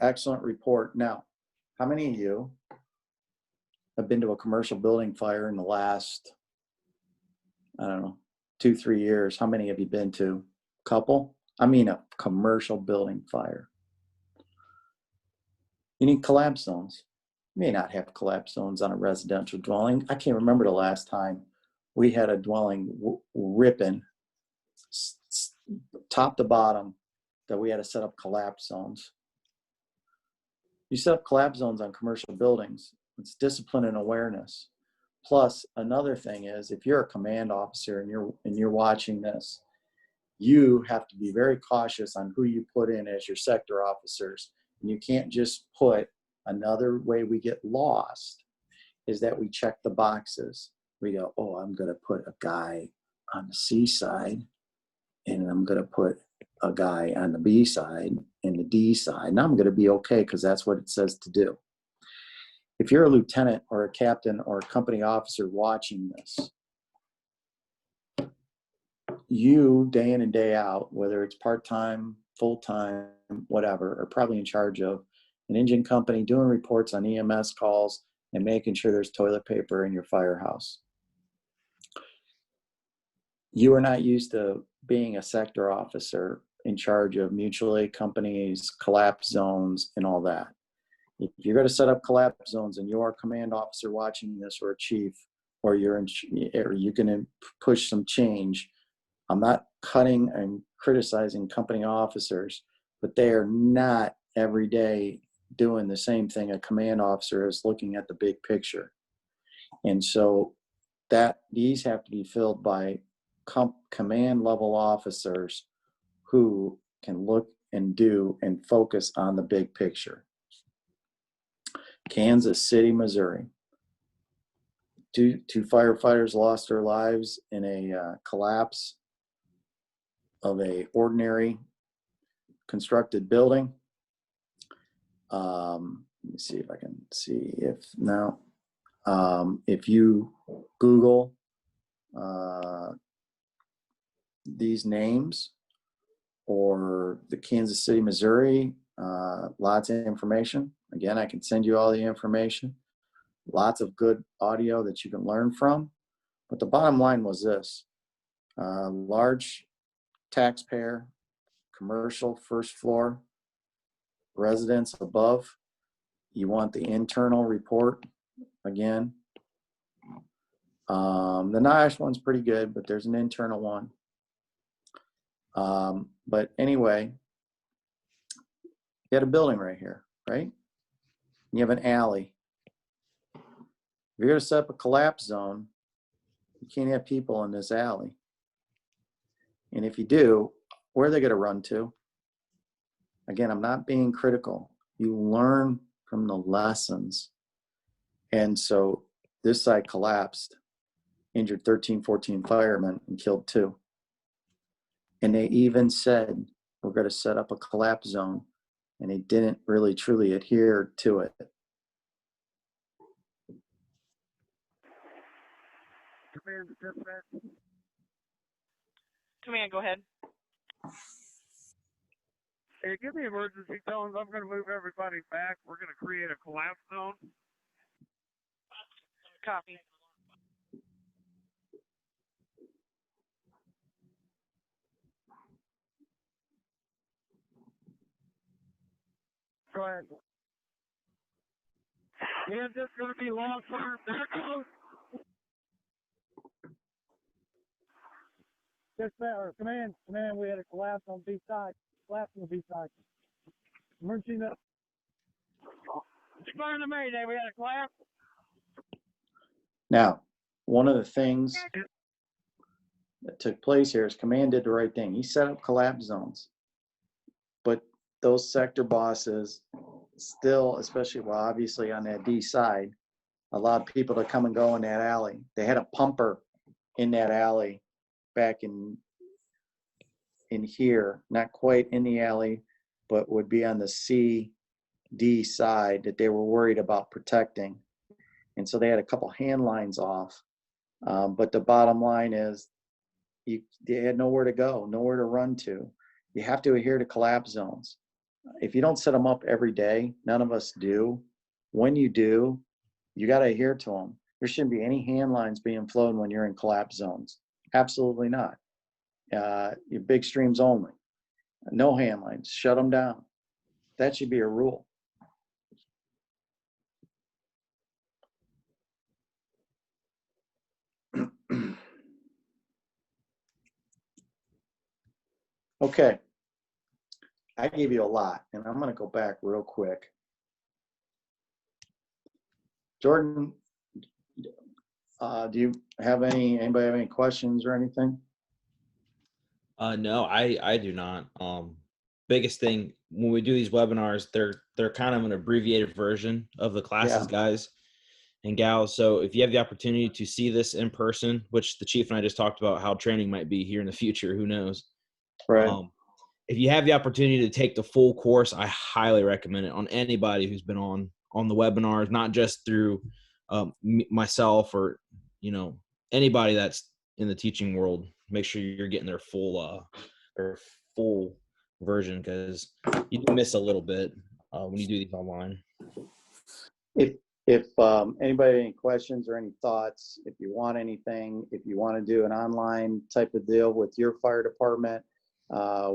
excellent report. Now, how many of you have been to a commercial building fire in the last, I don't know, 2-3 years? How many have you been to? Couple? I mean a commercial building fire. You need collapse zones. You may not have collapse zones on a residential dwelling. I can't remember the last time we had a dwelling ripping top to bottom that we had to set up collapse zones. You set up collapse zones on commercial buildings. It's discipline and awareness. Plus, another thing is, if you're a command officer and you're watching this, you have to be very cautious on who you put in as your sector officers. And you can't just put, another way we get lost is that we check the boxes. We go, oh, I'm going to put a guy on the C side, and I'm going to put a guy on the B side and the D side, and I'm going to be okay because that's what it says to do. If you're a lieutenant or a captain or a company officer watching this, you, day in and day out, whether it's part-time, full-time, whatever, are probably in charge of an engine company doing reports on EMS calls and making sure there's toilet paper in your firehouse. You are not used to being a sector officer in charge of mutual aid companies, collapse zones, and all that. If you're going to set up collapse zones and you're a command officer watching this, or a chief, or you're going to push some change, I'm not cutting and criticizing company officers, but they are not every day doing the same thing a command officer is, looking at the big picture. And so these have to be filled by command level officers who can look and do and focus on the big picture. Kansas City, Missouri. Two firefighters lost their lives in a collapse of a ordinary constructed building. Let me see if I can see if now, if you Google these names or the Kansas City, Missouri, lots of information. Again, I can send you all the information. Lots of good audio that you can learn from. But the bottom line was this: large taxpayer, commercial first floor, residence above. You want the internal report again. The NIOSH one's pretty good, but there's an internal one. But anyway, you had a building right here, right? You have an alley. If you're going to set up a collapse zone, you can't have people in this alley. And if you do, where are they going to run to? Again, I'm not being critical. You learn from the lessons. And so this site collapsed, injured 13, 14 firemen and killed 2. And they even said, we're going to set up a collapse zone. And they didn't really truly adhere to it. Command, go ahead. Hey, give me emergency tones. I'm going to move everybody back. We're going to create a collapse zone. Copy. Go ahead. Yeah, this is going to be long fire. There goes. Dispatcher, command, we had a collapse on B side. Collapse on B side. Emergency no. Fire the Mayday, we had a collapse. Now, one of the things that took place here is command did the right thing. He set up collapse zones. But those sector bosses still, especially, well, obviously on that D side, allowed people to come and go in that alley. They had a pumper in that alley back in here, not quite in the alley, but would be on the C, D side that they were worried about protecting. And so they had a couple hand lines off. But the bottom line is they had nowhere to go, nowhere to run to. You have to adhere to collapse zones. If you don't set them up every day, none of us do. When you do, you got to adhere to them. There shouldn't be any hand lines being flown when you're in collapse zones. Absolutely not. Your big streams only. No hand lines. Shut them down. That should be a rule. Okay. I gave you a lot, and I'm going to go back real quick. Jordan, do you have anybody have any questions or anything? No, I do not. Biggest thing when we do these webinars, they're kind of an abbreviated version of the classes, guys and gals. So if you have the opportunity to see this in person, which the chief and I just talked about how training might be here in the future, who knows? Right. If you have the opportunity to take the full course, I highly recommend it on anybody who's been on the webinars, not just through myself or, anybody that's in the teaching world. Make sure you're getting their full version, because you do miss a little bit when you do these online. If anybody have any questions or any thoughts, if you want anything, if you want to do an online type of deal with your fire department,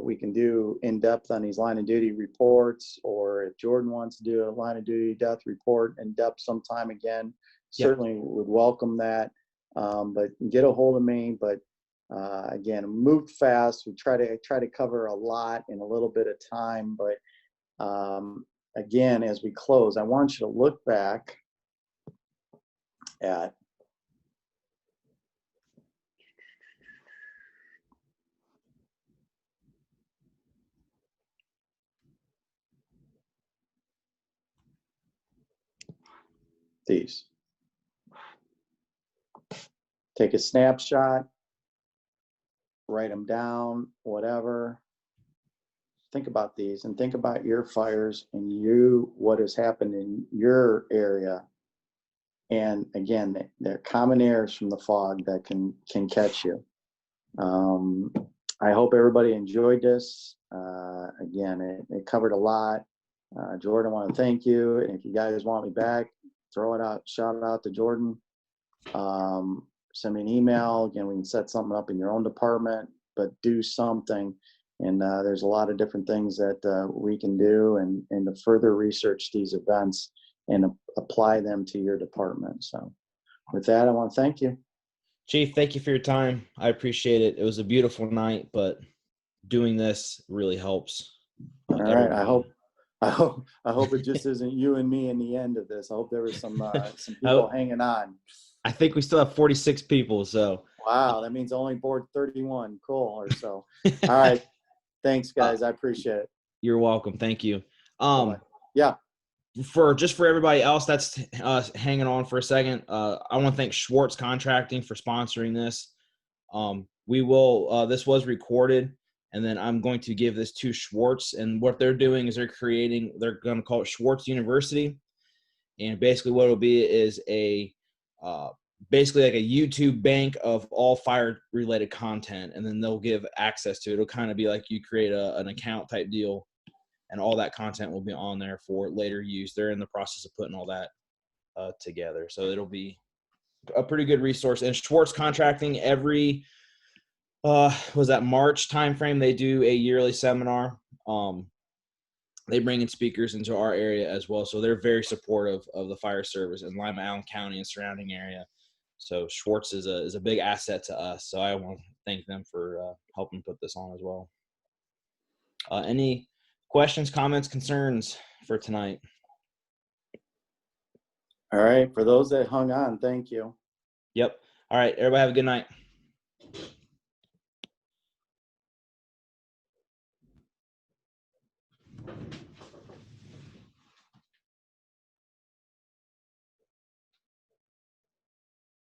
we can do in-depth on these line of duty reports, or if Jordan wants to do a line of duty death report in depth sometime again, certainly would welcome that. But get a hold of me. But again, move fast. We try to cover a lot in a little bit of time. But again, as we close, I want you to look back at these. Take a snapshot, write them down, whatever. Think about these and think about your fires and what has happened in your area. And again, they're common errors from the fog that can catch you. I hope everybody enjoyed this. Again, it covered a lot. Jordan, I want to thank you. And if you guys want me back, throw it out, shout it out to Jordan. Send me an email. Again, we can set something up in your own department, but do something. And there's a lot of different things that we can do and to further research these events and apply them to your department. So with that, I want to thank you. Chief, thank you for your time. I appreciate it. It was a beautiful night, but doing this really helps. All right. I hope it just isn't you and me in the end of this. I hope there was some people hanging on. I think we still have 46 people. So wow, that means only board 31. Cool or so. All right. Thanks, guys. I appreciate it. You're welcome. Thank you. Yeah. For everybody else that's hanging on for a second, I want to thank Schwartz Contracting for sponsoring this. We will. This was recorded. And then I'm going to give this to Schwartz. And what they're doing is they're going to call it Schwartz University. And basically what it'll be is basically like a YouTube bank of all fire related content. And then they'll give access to it. It'll kind of be like you create an account type deal, and all that content will be on there for later use. They're in the process of putting all that together. So it'll be a pretty good resource. And Schwartz Contracting, every was that March timeframe, they do a yearly seminar. They bring in speakers into our area as well. So they're very supportive of the fire service in Lima, Allen County and surrounding area. So Schwartz is a big asset to us. So I want to thank them for helping put this on as well. Any questions, comments, concerns for tonight? All right. For those that hung on, thank you. Yep. All right. Everybody have a good night.